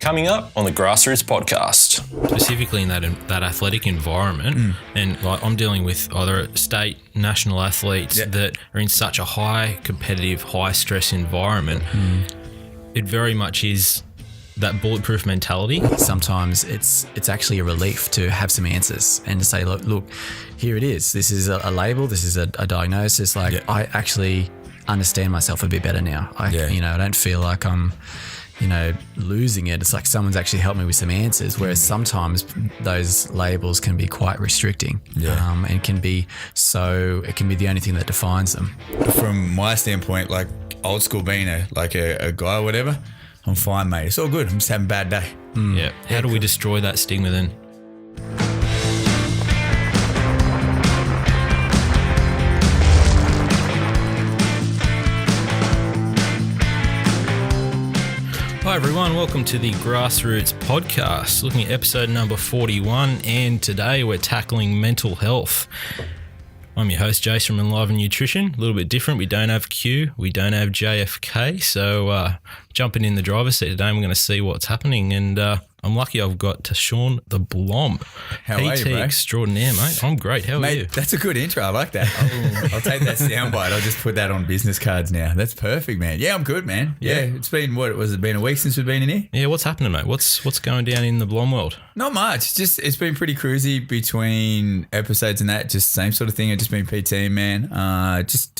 Coming up on the Grassroots podcast. Specifically in that athletic environment, and like I'm dealing with either state, national athletes that are in such a high competitive, high stress environment. It very much is that bulletproof mentality. Sometimes it's actually a relief to have some answers and to say, look, here it is. This is a label. This is a diagnosis. I actually understand myself a bit better now. I don't feel like I'm losing it. It's like someone's actually helped me with some answers, whereas sometimes those labels can be quite restricting and can be the only thing that defines them. From my standpoint, like old school being a guy or whatever, I'm fine, mate. It's all good. I'm just having a bad day. Yeah. How do we destroy that stigma then? Hi everyone, welcome to the Grassroots podcast, looking at episode number 41, and today we're tackling mental health. I'm your host, Jase from Lifeline Nutrition. A little bit different. We don't have Q, we don't have JFK, so jumping in the driver's seat today, and we're going to see what's happening, and I'm lucky I've got to Shaun the Blom. How are you, bro? Extraordinaire, mate. I'm great. How are you? That's a good intro. I like that. I'll take that soundbite. I'll just put that on business cards now. That's perfect, man. Yeah, I'm good, man. Yeah. It's been, been a week since we've been in here? Yeah, what's happening, mate? What's going down in the Blom world? Not much. It's been pretty cruisy between episodes and that. Just same sort of thing. I've just been PTing, man. Just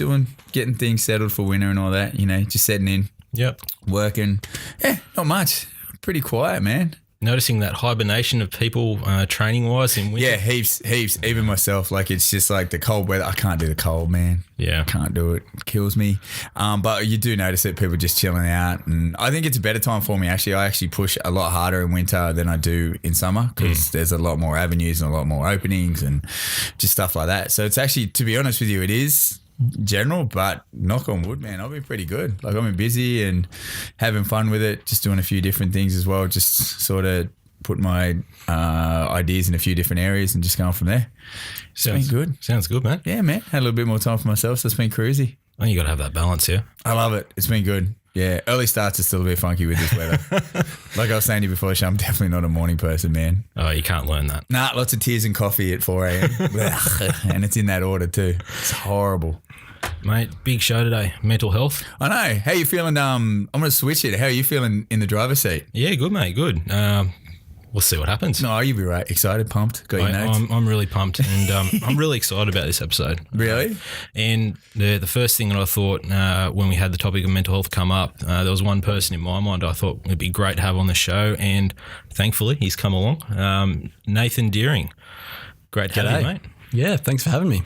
getting things settled for winter and all that, just setting in. Yep. Working. Yeah, not much. Pretty quiet, man. Noticing that hibernation of people training-wise in winter? Yeah, heaps. Even myself, it's just like the cold weather. I can't do the cold, man. Yeah. Can't do it. It kills me. But you do notice that people just chilling out. And I think it's a better time for me, actually. I actually push a lot harder in winter than I do in summer because there's a lot more avenues and a lot more openings and just stuff like that. So it's actually, to be honest with you, it is general, but knock on wood, man, I've been pretty good. I've been busy and having fun with it, just doing a few different things as well, just sort of put my ideas in a few different areas and just going from there. It's been good. Sounds good, man. Yeah, man. Had a little bit more time for myself, so it's been crazy. Oh, you got to have that balance here. I love it. It's been good. Yeah, early starts are still a bit funky with this weather. Like I was saying to you before, I'm definitely not a morning person, man. Oh, you can't learn that. Nah, lots of tears and coffee at 4 a.m. And it's in that order too. It's horrible. Mate, big show today. Mental health. I know. How you feeling? I'm going to switch it. How are you feeling in the driver's seat? Yeah, good, mate. Good. We'll see what happens. No, you'll be right. Excited, pumped, got your notes? I'm really pumped, and I'm really excited about this episode. Really? And the first thing that I thought when we had the topic of mental health come up, there was one person in my mind I thought would be great to have on the show, and thankfully he's come along. Nathan Deering. Great to have you, mate. Yeah, thanks for having me.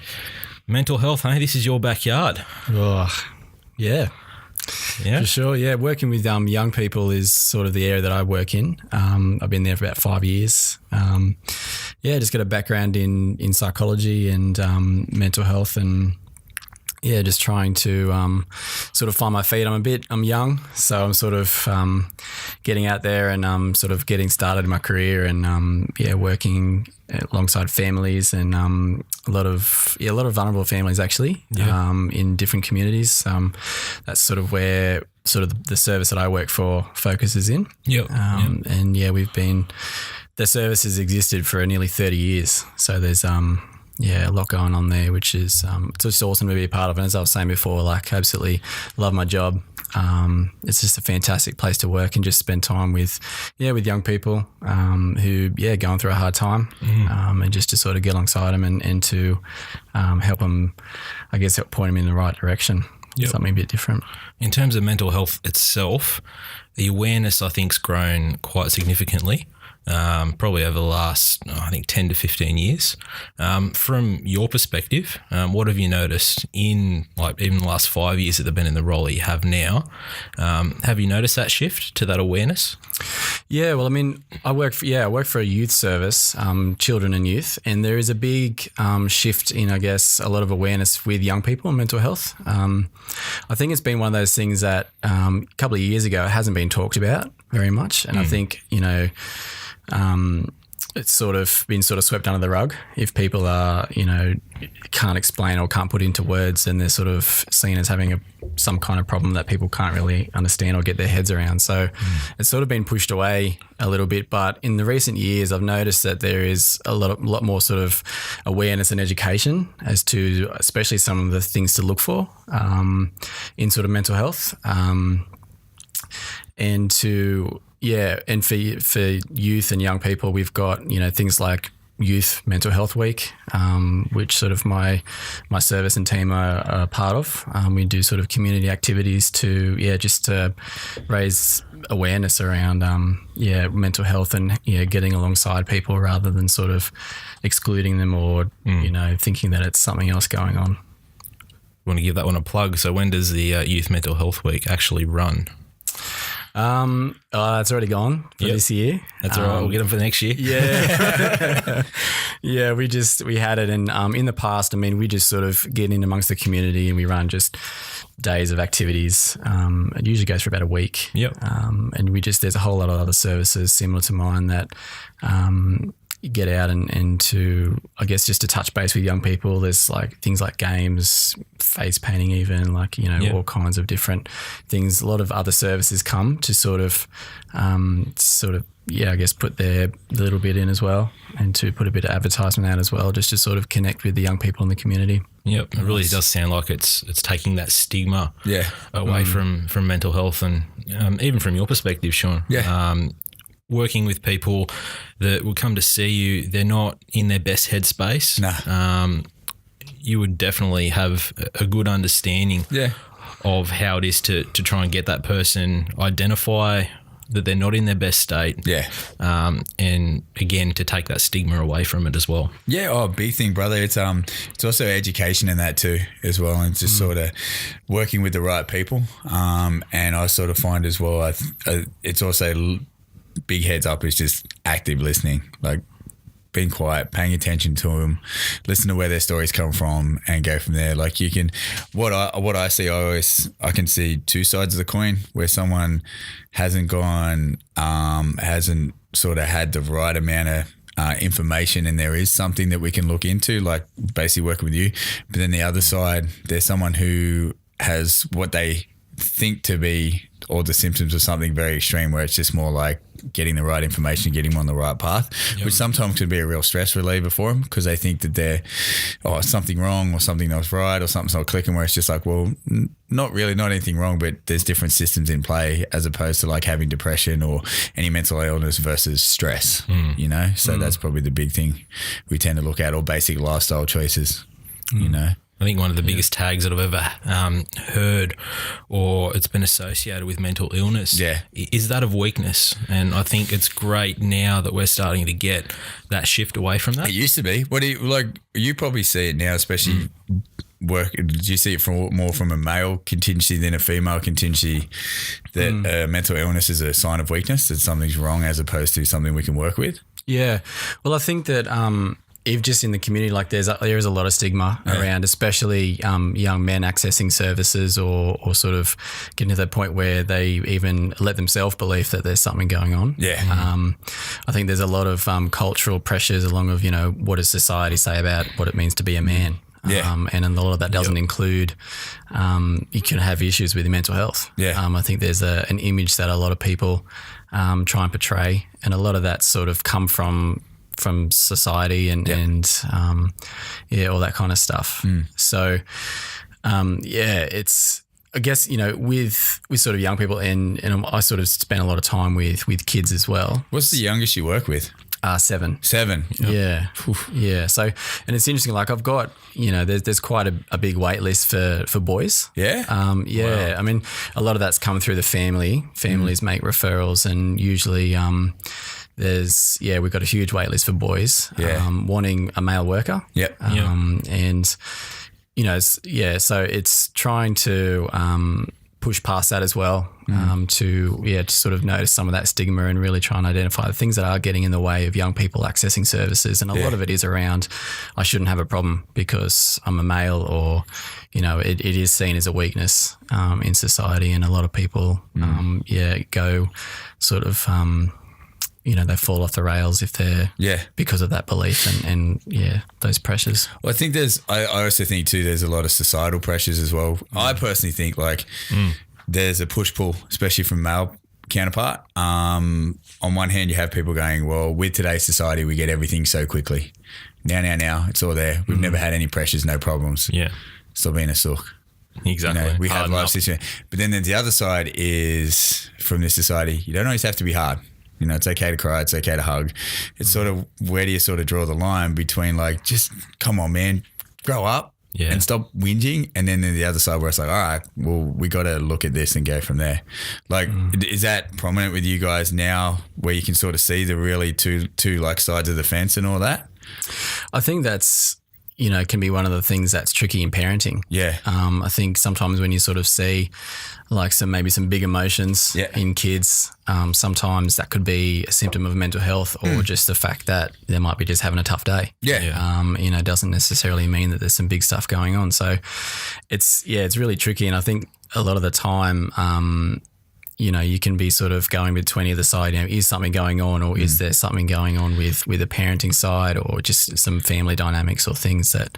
Mental health, hey? This is your backyard. Oh, yeah. Yeah, for sure. Yeah, working with young people is sort of the area that I work in. I've been there for about 5 years. Just got a background in psychology and mental health, and just trying to sort of find my feet. I'm young, so I'm sort of getting out there and sort of getting started in my career, and working alongside families and a lot of vulnerable families actually in different communities. That's sort of where sort of the service that I work for focuses in. And the service has existed for nearly 30 years. So there's a lot going on there, which is it's just awesome to be a part of. And as I was saying before, absolutely love my job. It's just a fantastic place to work and just spend time with young people who going through a hard time, and just to sort of get alongside them and to help them, help point them in the right direction. Something a bit different. In terms of mental health itself, the awareness I think's grown quite significantly. Probably over the last, 10 to 15 years. From your perspective, what have you noticed in even the last 5 years that they've been in the role that you have now? Have you noticed that shift to that awareness? Yeah, well, I work for a youth service, children and youth, and there is a big shift in, a lot of awareness with young people and mental health. I think it's been one of those things that a couple of years ago it hasn't been talked about very much, and I think it's sort of been swept under the rug. If people are, can't explain or can't put into words, then they're sort of seen as having some kind of problem that people can't really understand or get their heads around. So it's sort of been pushed away a little bit. But in the recent years, I've noticed that there is a lot more sort of awareness and education as to especially some of the things to look for in sort of mental health. And for youth and young people, we've got, things like Youth Mental Health Week, which sort of my service and team are part of. We do sort of community activities just to raise awareness around, mental health and, getting alongside people rather than sort of excluding them or, thinking that it's something else going on. Want to give that one a plug. So when does the Youth Mental Health Week actually run? It's already gone for this year. That's all right. We'll get them for next year. Yeah. Yeah. We had it. And, in the past, we just sort of get in amongst the community and we run just days of activities. It usually goes for about a week. Yep. And there's a whole lot of other services similar to mine that, get out and to, I guess, just to touch base with young people. There's like things like games, face painting, even all kinds of different things. A lot of other services come to sort of, I guess put their little bit in as well, and to put a bit of advertisement out as well, just to sort of connect with the young people in the community. Yep, it really does sound like it's taking that stigma away from mental health, and even from your perspective, Shaun. Working with people that will come to see you, they're not in their best headspace. You would definitely have a good understanding of how it is to try and get that person identify that they're not in their best state. And again, to take that stigma away from it as well. Big thing, brother. It's also education in that too as well, and just sort of working with the right people. And I sort of find as well, it's also big heads up is just active listening, like being quiet, paying attention to them, listen to where their stories come from, and go from there. Like you can, what I see, I can see two sides of the coin, where someone hasn't sort of had the right amount of information, and there is something that we can look into, like basically working with you. But then the other side, there's someone who has what they think to be all the symptoms of something very extreme, where it's just more like getting the right information, getting them on the right path, which sometimes can be a real stress reliever for them, because they think that they're something wrong or something that was right or something's not clicking, where it's just like, well, not anything wrong, but there's different systems in play, as opposed to like having depression or any mental illness versus stress, so that's probably the big thing we tend to look at, or basic lifestyle choices, I think one of the biggest tags that I've ever heard, or it's been associated with mental illness, is that of weakness. And I think it's great now that we're starting to get that shift away from that. It used to be. What do you like? You probably see it now, especially work. Do you see it more from a male contingency than a female contingency? That mental illness is a sign of weakness, that something's wrong, as opposed to something we can work with. Yeah. Well, I think that. If just in the community, like there is a lot of stigma around, especially young men accessing services or sort of getting to that point where they even let themselves believe that there's something going on. I think there's a lot of cultural pressures along of, what does society say about what it means to be a man? And a lot of that doesn't include, you can have issues with your mental health. I think there's an image that a lot of people try and portray, and a lot of that sort of come from society and all that kind of stuff. So it's, I guess, with sort of young people, and I sort of spend a lot of time with kids as well. What's the youngest you work with? 7. 7. Yeah. Yeah. So, and it's interesting, like I've got, there's quite a big wait list for boys. Yeah. Wow. I mean, a lot of that's come through the family. Families make referrals, and usually, we've got a huge wait list for boys wanting a male worker. And, so it's trying to push past that as well, to sort of notice some of that stigma and really try and identify the things that are getting in the way of young people accessing services. And a lot of it is around, I shouldn't have a problem because I'm a male, or, it is seen as a weakness in society. And a lot of people, go sort of, they fall off the rails if they're because of that belief and those pressures. Well, I think I also think too there's a lot of societal pressures as well. I personally think there's a push-pull, especially from male counterpart. On one hand, you have people going, well, with today's society, we get everything so quickly. Now, it's all there. We've never had any pressures, no problems. Yeah. Stop being a sook. Exactly. We have life situations. But then the other side is from this society, you don't always have to be hard. It's okay to cry. It's okay to hug. It's sort of, where do you sort of draw the line between just come on, man, grow up and stop whinging. And then the other side where it's all right, well, we got to look at this and go from there. Is that prominent with you guys now where you can sort of see the really two sides of the fence and all that? I think that's, can be one of the things that's tricky in parenting. Yeah. I think sometimes when you sort of see maybe some big emotions in kids, sometimes that could be a symptom of mental health or just the fact that they might be just having a tough day. Yeah. Doesn't necessarily mean that there's some big stuff going on. So it's really tricky. And I think a lot of the time, you can be sort of going between either side. Is something going on, or is there something going on with the parenting side, or just some family dynamics or things that,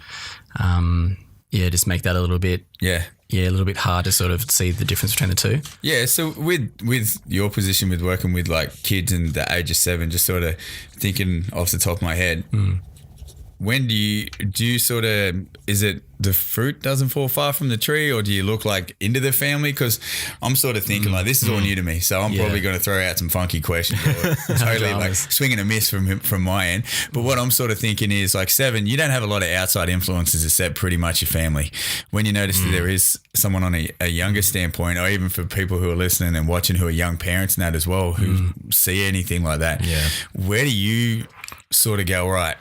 just make that a little bit, a little bit hard to sort of see the difference between the two. Yeah. So with your position with working with kids in the age of 7, just sort of thinking off the top of my head, when do you sort of, is it the fruit doesn't fall far from the tree, or do you look into the family? Because I'm sort of thinking this is all new to me, so I'm probably going to throw out some funky questions, or totally swing and a miss from my end. But what I'm sort of thinking is 7, you don't have a lot of outside influences except pretty much your family. When you notice that there is someone on a younger standpoint, or even for people who are listening and watching who are young parents and that as well, who see anything like that, where do you sort of go, right,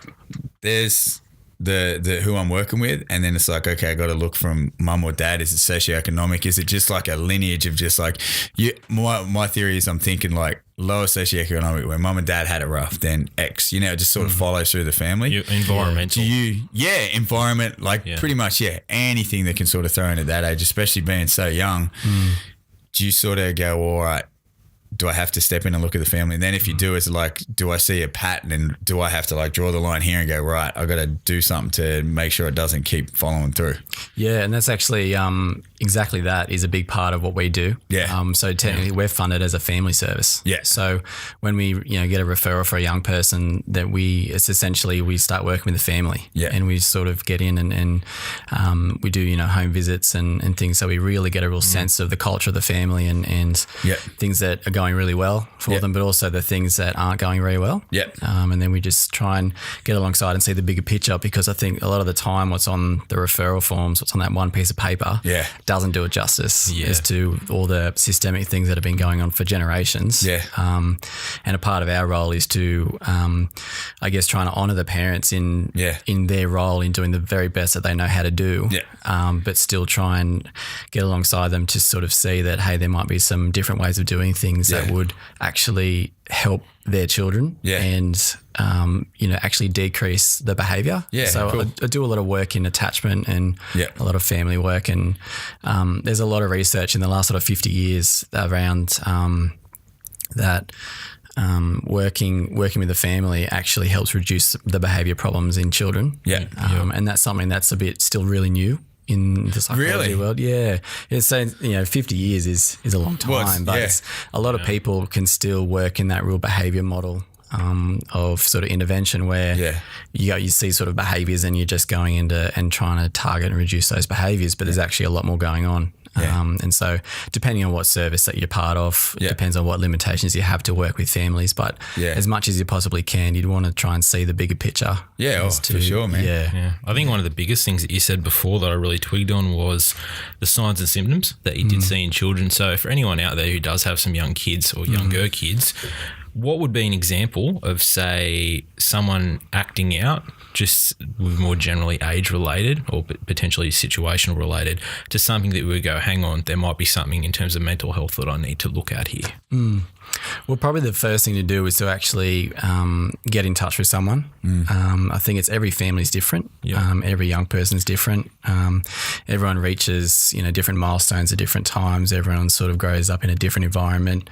there's the who I'm working with, and then it's okay, I got to look from mum or dad. Is it socioeconomic? Is it just a lineage of just my theory is I'm thinking lower socioeconomic, where mum and dad had it rough, then X, it just sort of follows through the family. Environmental. Environment, pretty much, anything that can sort of throw in at that age, especially being so young. Do you sort of go, all right, do I have to step in and look at the family? And then if you do, it's do I see a pattern, and do I have to draw the line here and go, right, I got to do something to make sure it doesn't keep following through? Yeah. And that's actually exactly that is a big part of what we do. Yeah. So technically we're funded as a family service. Yeah. So when we, get a referral for a young person, it's essentially we start working with the family. Yeah. And we sort of get in and we do, home visits and things. So we really get a real sense of the culture of the family and things that are going really well for them, but also the things that aren't going very well. Yeah. And then we just try and get alongside and see the bigger picture, because I think a lot of the time what's on the referral forms, what's on that one piece of paper doesn't do it justice as to all the systemic things that have been going on for generations. Yeah. And a part of our role is to, I guess, trying to honour the parents in their role in doing the very best that they know how to do, but still try and get alongside them to sort of see that, hey, there might be some different ways of doing things that would actually help their children and, actually decrease the behaviour. Yeah, so cool. I do a lot of work in attachment and a lot of family work, and there's a lot of research in the last sort of 50 years around that working with the family actually helps reduce the behaviour problems in children. And that's something that's a bit still really new in the psychology world. Yeah. It's saying, 50 years is a long time, but it's, a lot of people can still work in that real behaviour model of sort of intervention where you see sort of behaviours and you're just going into and trying to target and reduce those behaviours, but there's actually a lot more going on. And so depending on what service that you're part of, it depends on what limitations you have to work with families. But as much as you possibly can, you'd want to try and see the bigger picture. For sure, man. Yeah. I think one of the biggest things that you said before that I really twigged on was the signs and symptoms that you did see in children. So for anyone out there who does have some young kids or younger kids, what would be an example of, say, someone acting out just more generally age-related or potentially situational related to something that we would go, hang on, there might be something in terms of mental health that I need to look at here? Well, probably the first thing to do is to actually get in touch with someone. I think it's every family's different. Every young person's different. Everyone reaches, different milestones at different times. Everyone sort of grows up in a different environment,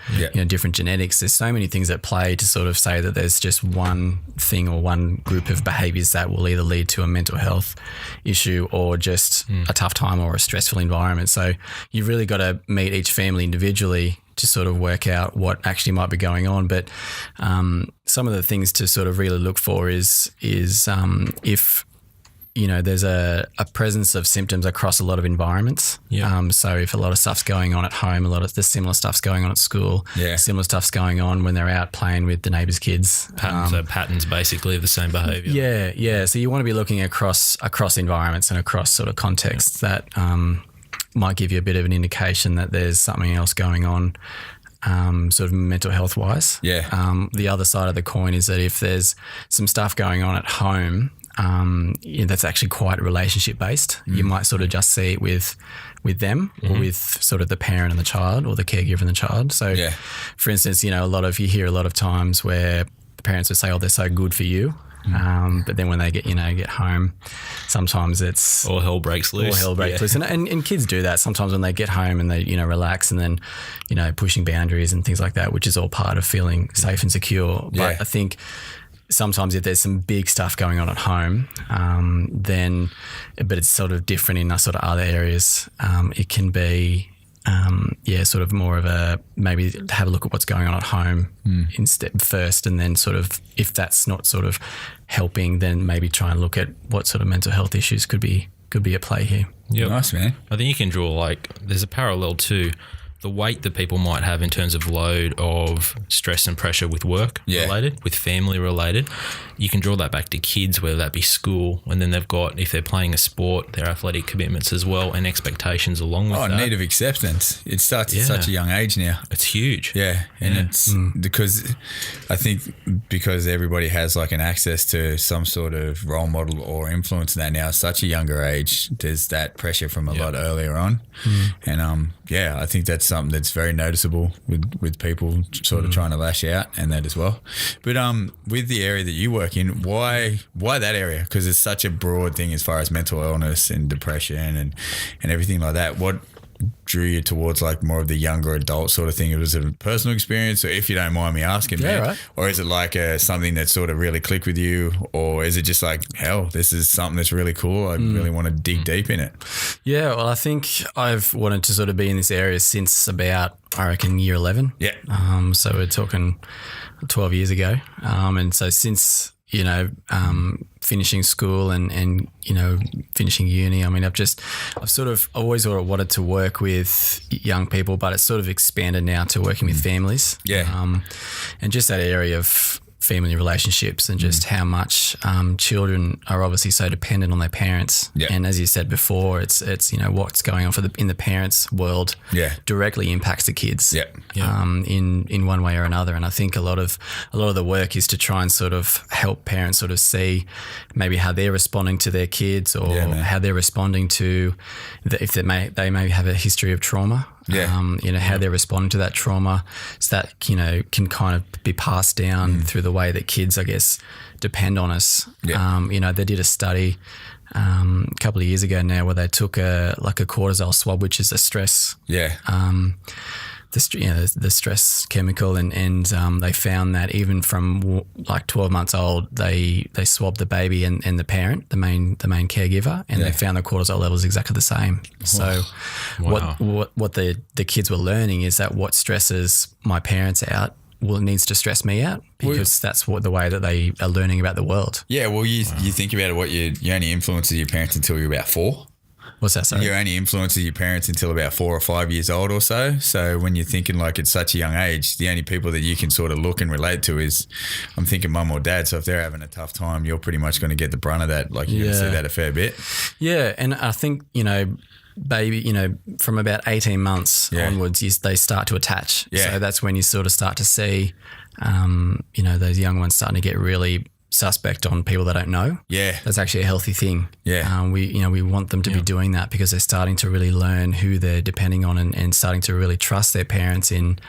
different genetics. There's so many things at play to sort of say that there's just one thing or one group of behaviours that will either lead to a mental health issue or just a tough time or a stressful environment. So you've really got to meet each family individually to sort of work out what actually might be going on. But some of the things to sort of really look for is if there's a presence of symptoms across a lot of environments. So if a lot of stuff's going on at home, a lot of the similar stuff's going on at school, similar stuff's going on when they're out playing with the neighbours' kids. Patterns basically of the same behaviour. Yeah. So you want to be looking across environments and across sort of contexts that might give you a bit of an indication that there's something else going on, sort of mental health wise. The other side of the coin is that if there's some stuff going on at home, that's actually quite relationship based. You might sort of just see it with them or with sort of the parent and the child or the caregiver and the child. So for instance, you hear a lot of times where the parents would say, oh, they're so good for you. But then when they get home, sometimes it's all hell breaks loose. And kids do that sometimes when they get home and they, relax and then, pushing boundaries and things like that, which is all part of feeling safe and secure. But I think sometimes if there's some big stuff going on at home, but it's sort of different in sort of other areas, it can be sort of more of a maybe have a look at what's going on at home instead first, and then sort of if that's not sort of helping, then maybe try and look at what sort of mental health issues could be at play here. Nice, man. I think you can draw there's a parallel to the weight that people might have in terms of load of stress and pressure with work related, with family related. You can draw that back to kids, whether that be school, and then they've got, if they're playing a sport, their athletic commitments as well and expectations along with that. Need of acceptance. It starts at such a young age now. It's huge. It's because I think because everybody has an access to some sort of role model or influence in that now at such a younger age, there's that pressure from a lot earlier on. And I think that's something that's very noticeable with people sort of trying to lash out and that as well. But with the area that you work in, why that area? Because it's such a broad thing as far as mental illness and depression and everything like that. What drew you towards more of the younger adult sort of thing? Was it a personal experience, or if you don't mind me asking, right. Or is it something that sort of really clicked with you, or is it just hell, this is something that's really cool, I really want to dig deep in it? Yeah, well, I think I've wanted to sort of be in this area since about, I reckon, year 11. So we're talking 12 years ago. And so since, finishing school and finishing uni, I've sort of always wanted to work with young people, but it's sort of expanded now to working with families. And just that area of family relationships and just how much children are obviously so dependent on their parents. And as you said before, it's what's going on in the parents' world directly impacts the kids in one way or another. And I think a lot of the work is to try and sort of help parents sort of see maybe how they're responding to their kids or how they're responding to if they may have a history of trauma. How they're responding to that trauma, so that, can kind of be passed down through the way that kids, I guess, depend on us. They did a study a couple of years ago now where they took a cortisol swab, which is a stress. The stress chemical, and they found that even from 12 months old, they swabbed the baby and the parent, the main caregiver, and they found the cortisol levels exactly the same. So what the kids were learning is that what stresses my parents out needs to stress me out, because that's the way that they are learning about the world. You think about it, you only influences your parents until you're about 4. What's that, sorry? You only influences your parents until about 4 or 5 years old or so. So when you're thinking at such a young age, the only people that you can sort of look and relate to is, I'm thinking mum or dad. So if they're having a tough time, you're pretty much going to get the brunt of that. You're going to see that a fair bit. Yeah, and I think, baby, from about 18 months onwards, they start to attach. So that's when you sort of start to see, those young ones starting to get really suspect on people they don't know. Yeah. That's actually a healthy thing. Yeah. We want them to be doing that because they're starting to really learn who they're depending on and starting to really trust their parents in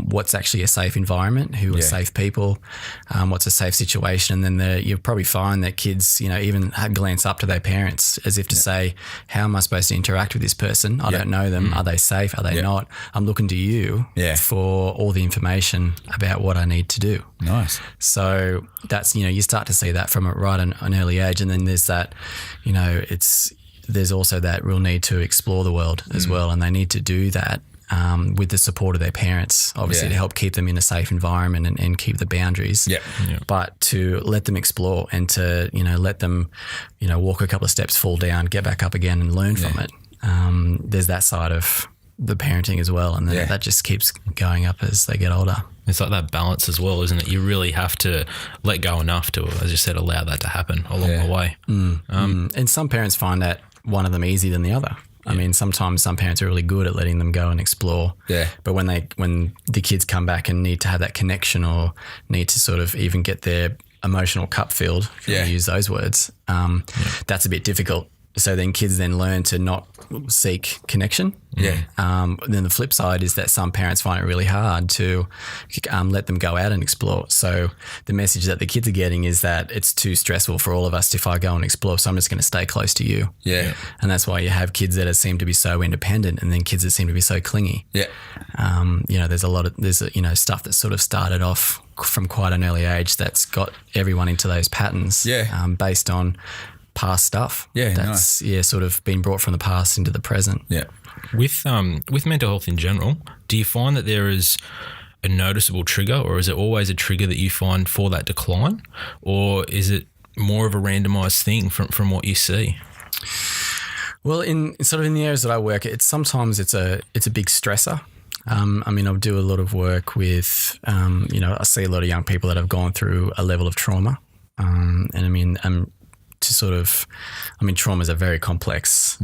what's actually a safe environment, who are safe people, what's a safe situation. And then you'll probably find that kids, even glance up to their parents as if to say, how am I supposed to interact with this person? I don't know them. Are they safe? Are they not? I'm looking to you for all the information about what I need to do. Nice. So that's, you start to see that from an early age. And then there's that, there's also that real need to explore the world as well. And they need to do that with the support of their parents, obviously, to help keep them in a safe environment and keep the boundaries. Yeah. But to let them explore and to, let them, walk a couple of steps, fall down, get back up again and learn from it. There's that side of the parenting as well. And then that just keeps going up as they get older. It's like that balance as well, isn't it? You really have to let go enough to, as you said, allow that to happen along the way. And some parents find that one of them easier than the other. I mean, sometimes some parents are really good at letting them go and explore. Yeah. But when the kids come back and need to have that connection or need to sort of even get their emotional cup filled, if you use those words, that's a bit difficult. So then kids then learn to not seek connection. Yeah. Then the flip side is that some parents find it really hard to let them go out and explore. So the message that the kids are getting is that it's too stressful for all of us if I go and explore, so I'm just going to stay close to you. Yeah. And that's why you have kids that seem to be so independent and then kids that seem to be so clingy. Yeah. There's stuff that sort of started off from quite an early age that's got everyone into those patterns. Yeah. Based on past stuff. Yeah, that's nice. Sort of been brought from the past into the present. Yeah. With mental health in general, do you find that there is a noticeable trigger, or is it always a trigger that you find for that decline, or is it more of a randomized thing from what you see? Well, in the areas that I work, sometimes it's a big stressor. I'll do a lot of work with I see a lot of young people that have gone through a level of trauma, trauma is a very complex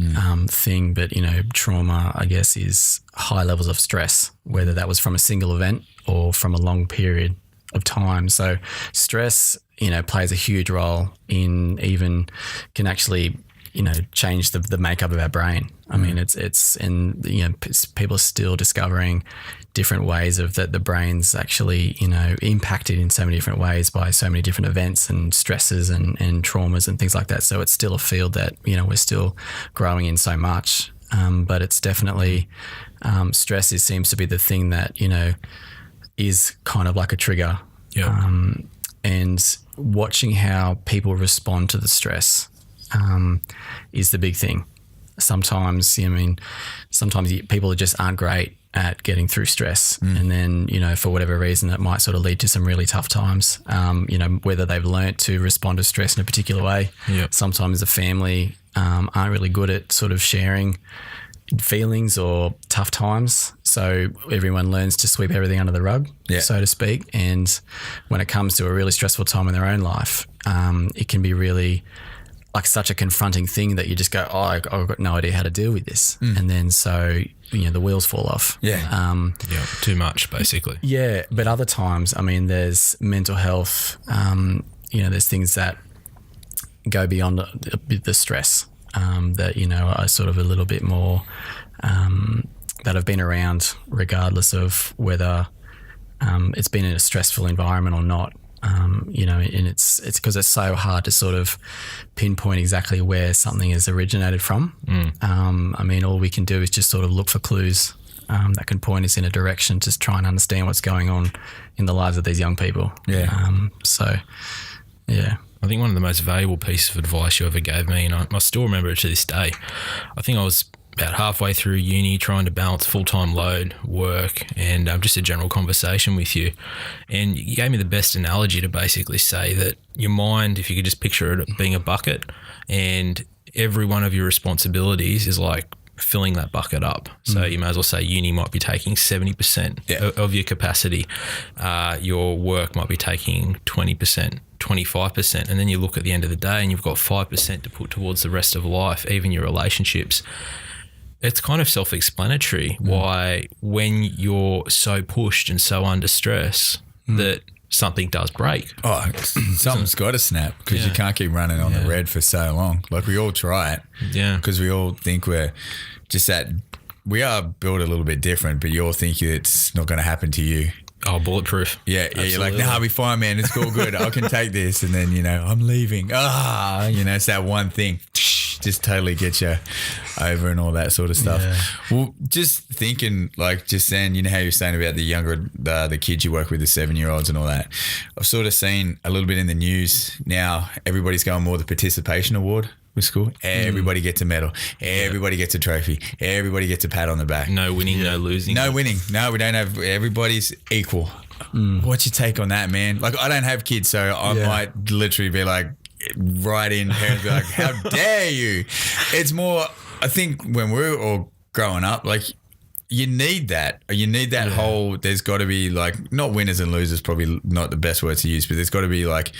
thing, but, trauma, I guess, is high levels of stress, whether that was from a single event or from a long period of time. So stress, plays a huge role in even can actually, change the makeup of our brain. I mean, people are still discovering different ways of that the brain's actually, impacted in so many different ways by so many different events and stresses and traumas and things like that. So it's still a field that, we're still growing in so much. But it's definitely, stress seems to be the thing that, is kind of like a trigger. Yeah. And watching how people respond to the stress is the big thing. Sometimes people just aren't great at getting through stress. And then, for whatever reason, that might sort of lead to some really tough times, whether they've learnt to respond to stress in a particular way. Yep. Sometimes the family aren't really good at sort of sharing feelings or tough times. So everyone learns to sweep everything under the rug, so to speak. And when it comes to a really stressful time in their own life, it can be really like such a confronting thing that you just go, I've got no idea how to deal with this. And then so, the wheels fall off. Yeah. Too much basically. Yeah. But other times, there's mental health, there's things that go beyond the stress that, are sort of a little bit more, that have been around regardless of whether it's been in a stressful environment or not. And it's because it's so hard to sort of pinpoint exactly where something has originated from. All we can do is just sort of look for clues that can point us in a direction to try and understand what's going on in the lives of these young people. Yeah. I think one of the most valuable pieces of advice you ever gave me, and I still remember it to this day, I think I was about halfway through uni trying to balance full-time load, work, and just a general conversation with you. And you gave me the best analogy to basically say that your mind, if you could just picture it being a bucket, and every one of your responsibilities is like filling that bucket up. So you may as well say uni might be taking 70% of your capacity. Your work might be taking 20%, 25%. And then you look at the end of the day and you've got 5% to put towards the rest of life, even your relationships. It's kind of self-explanatory why when you're so pushed and so under stress that something does break. Oh, something's got to snap because you can't keep running on the red for so long. Like we all try it. Yeah. Because we all think we're just that. We are built a little bit different, but you all think it's not going to happen to you. Oh, bulletproof. Yeah, you're like, nah, I'll be fine, man. It's all good. I can take this. And then, I'm leaving. It's that one thing. Just totally gets you over and all that sort of stuff. Yeah. Well, just thinking, like, just saying, how you're saying about the younger, the kids you work with, the 7-year-olds and all that. I've sort of seen a little bit in the news now, everybody's going more the participation award with school. Everybody gets a medal. Everybody gets a trophy. Everybody gets a pat on the back. No winning, no losing. No winning. No, we don't have. Everybody's equal. What's your take on that, man? Like, I don't have kids, so I might literally be like, right in, parents be like, how dare you? It's more, I think when we're all growing up, like, you need that. You need that whole, there's got to be like, not winners and losers, probably not the best word to use, but there's got to be like,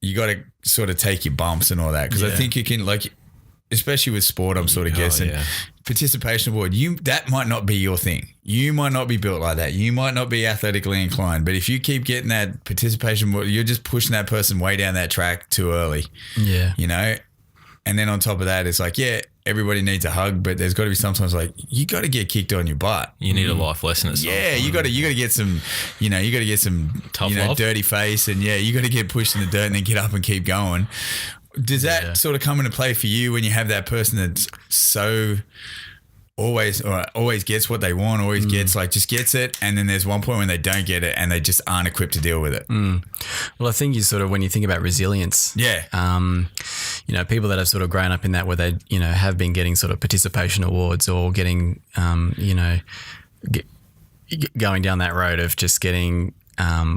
you got to sort of take your bumps and all that. Because I think you can, like, especially with sport, I'm sort of guessing, participation award, that might not be your thing. You might not be built like that. You might not be athletically inclined. But if you keep getting that participation award, you're just pushing that person way down that track too early. Yeah. And then on top of that, it's like, everybody needs a hug, but there's got to be sometimes like, you got to get kicked on your butt. You need a life lesson at some point. You got to get some, you got to get some tough love. Dirty face, and you got to get pushed in the dirt and then get up and keep going. Does that sort of come into play for you when you have that person that's so always gets what they want, always just gets it, and then there's one point when they don't get it and they just aren't equipped to deal with it? Well, I think you sort of, when you think about resilience, people that have sort of grown up in that, where they, have been getting sort of participation awards or getting, going down that road of just getting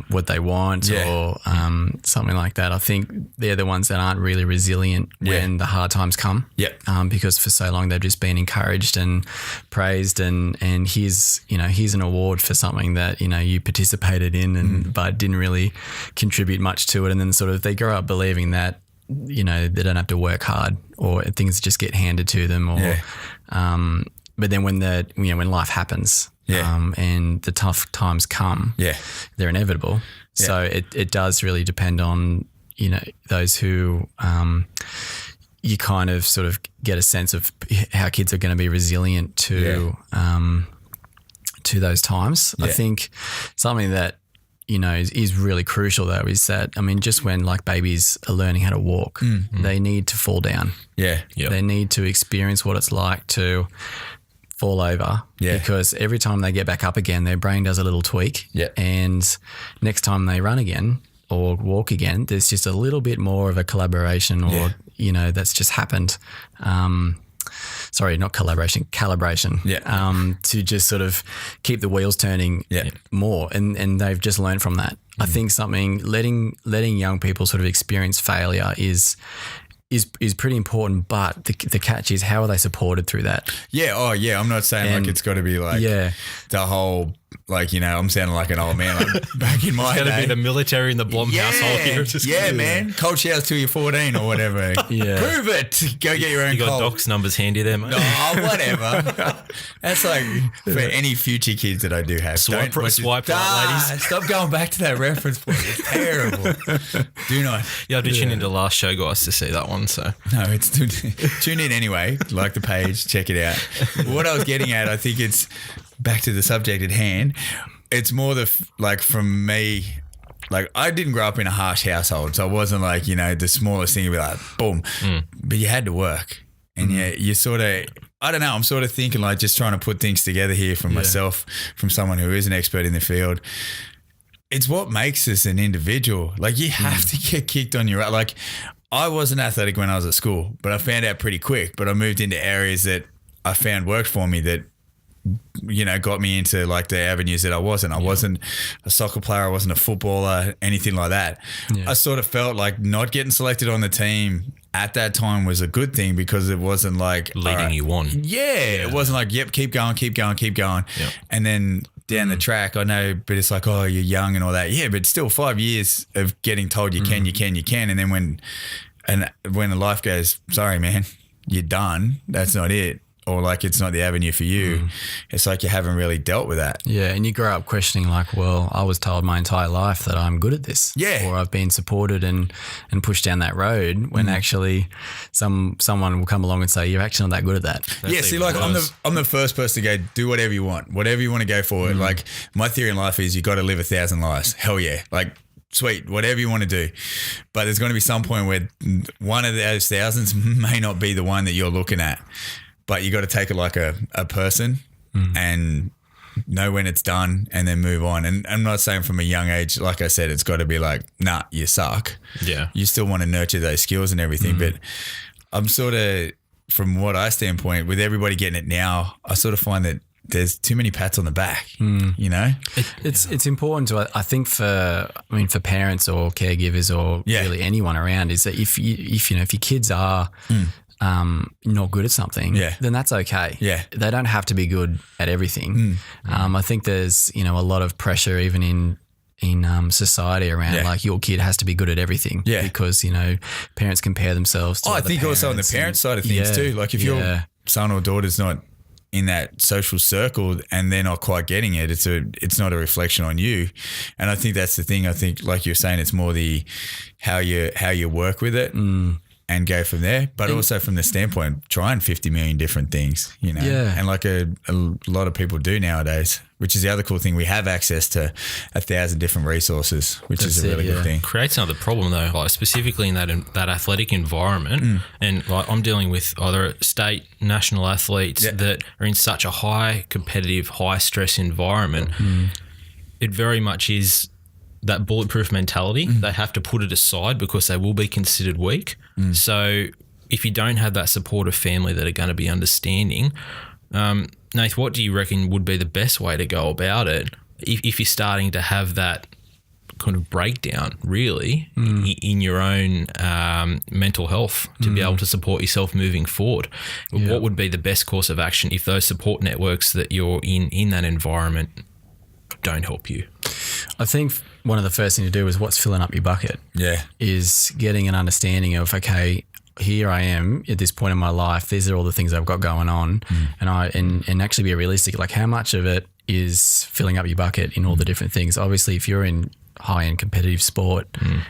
what they want or something like that. I think they're the ones that aren't really resilient when the hard times come. Because for so long they've just been encouraged and praised, and here's an award for something that you participated in and but didn't really contribute much to it, and then sort of they grow up believing that they don't have to work hard or things just get handed to them, or but then when when life happens. And the tough times come. They're inevitable. So it does really depend on, those who you kind of sort of get a sense of how kids are going to be resilient to those times. I think something that, is really crucial though is that, just when like babies are learning how to walk, they need to fall down. They need to experience what it's like to fall over, because every time they get back up again, their brain does a little tweak, and next time they run again or walk again, there's just a little bit more of a collaboration, or that's just happened. Sorry, not collaboration, calibration. To just sort of keep the wheels turning more, and they've just learned from that. I think letting young people sort of experience failure is pretty important, but the catch is, how are they supported through that? I'm not saying like it's got to be like the whole, like, I'm sounding like an old man, like back in my day. It's going to be the military in the Blom household here. Man. Cold showers till you're 14 or whatever. Prove it. Go get your own You got cold. Doc's numbers handy there, mate. Oh, whatever. That's like for any future kids that I do have. Swipe right, ladies. Stop going back to that reference point. It's terrible. Do not. Yeah, I did tune into the last show, guys, to see that one. So no, it's tune in anyway. Like the page, check it out. What I was getting at, I think it's back to the subject at hand. It's more like from me, like I didn't grow up in a harsh household, so I wasn't like, the smallest thing would be like boom, but you had to work, and you sort of, I don't know, I'm sort of thinking like just trying to put things together here from myself, from someone who is an expert in the field. It's what makes us an individual. Like you have to get kicked on your, like I wasn't athletic when I was at school, but I found out pretty quick, but I moved into areas that I found worked for me, that got me into like the avenues that I wasn't. I wasn't a soccer player. I wasn't a footballer, anything like that. I sort of felt like not getting selected on the team at that time was a good thing, because it wasn't like leading you on. It wasn't like, keep going. And then down the track, I know, but it's like, oh, you're young and all that. Yeah, but still 5 years of getting told you can. And then when the life goes, sorry, man, you're done. That's not it. or like it's not the avenue for you, it's like you haven't really dealt with that. Yeah, and you grow up questioning like, well, I was told my entire life that I'm good at this. Yeah. Or I've been supported and pushed down that road when actually someone will come along and say, you're actually not that good at that. See, like I'm the first person to go, do whatever you want to go for it. Like my theory in life is you got to live 1,000 lives. Hell yeah. Like, sweet, whatever you want to do. But there's going to be some point where one of those thousands may not be the one that you're looking at. But you got to take it like a person and know when it's done and then move on. And I'm not saying from a young age, like I said, it's got to be like, nah, you suck. Yeah. You still want to nurture those skills and everything. But I'm sort of, from what I standpoint, with everybody getting it now, I sort of find that there's too many pats on the back, you know? It's important to, I think for parents or caregivers or really anyone around, is that if your kids are not good at something, then that's okay. Yeah. They don't have to be good at everything. I think there's, a lot of pressure even in society around like your kid has to be good at everything because, parents compare themselves to I other think also on the parent side of things too. Like if your son or daughter's not in that social circle and they're not quite getting it, it's not a reflection on you. And I think that's the thing. I think, like you're saying, it's more the how you work with it and go from there. But also from the standpoint, trying 50 million different things, and like a lot of people do nowadays, which is the other cool thing. We have access to 1,000 different resources, which is a really good thing. Creates another problem though, like specifically in that athletic environment. And like I'm dealing with either state, national athletes that are in such a high competitive, high stress environment. It very much is that bulletproof mentality. They have to put it aside because they will be considered weak. So if you don't have that supportive family that are going to be understanding, Nath, what do you reckon would be the best way to go about it if you're starting to have that kind of breakdown really in your own mental health to be able to support yourself moving forward? What would be the best course of action if those support networks that you're in that environment don't help you? I think one of the first things to do is what's filling up your bucket. Is getting an understanding of, okay, here I am at this point in my life. These are all the things I've got going on, and actually be realistic. Like, how much of it is filling up your bucket in all the different things? Obviously, if you're in high-end competitive sport,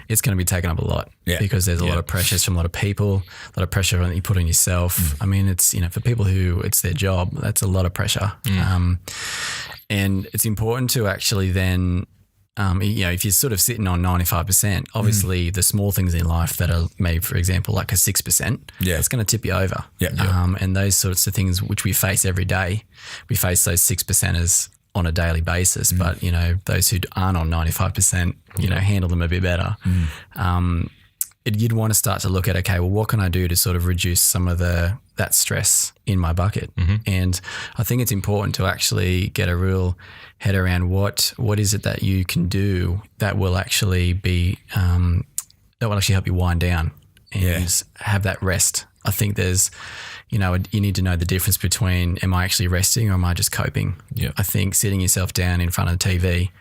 it's going to be taken up a lot because there's a lot of pressures from a lot of people, a lot of pressure that you put on yourself. I mean, it's for people who it's their job, that's a lot of pressure. And it's important to actually then, if you're sort of sitting on 95%, obviously the small things in life that are maybe, for example, like a 6%, it's going to tip you over. And those sorts of things which we face every day, we face those 6%ers on a daily basis. But, those who aren't on 95%, handle them a bit better. You'd want to start to look at, okay, well, what can I do to sort of reduce some of that stress in my bucket? And I think it's important to actually get a real head around what is it that you can do that will actually be that will actually help you wind down and have that rest. I think there's, you need to know the difference between, am I actually resting or am I just coping? I think sitting yourself down in front of the TV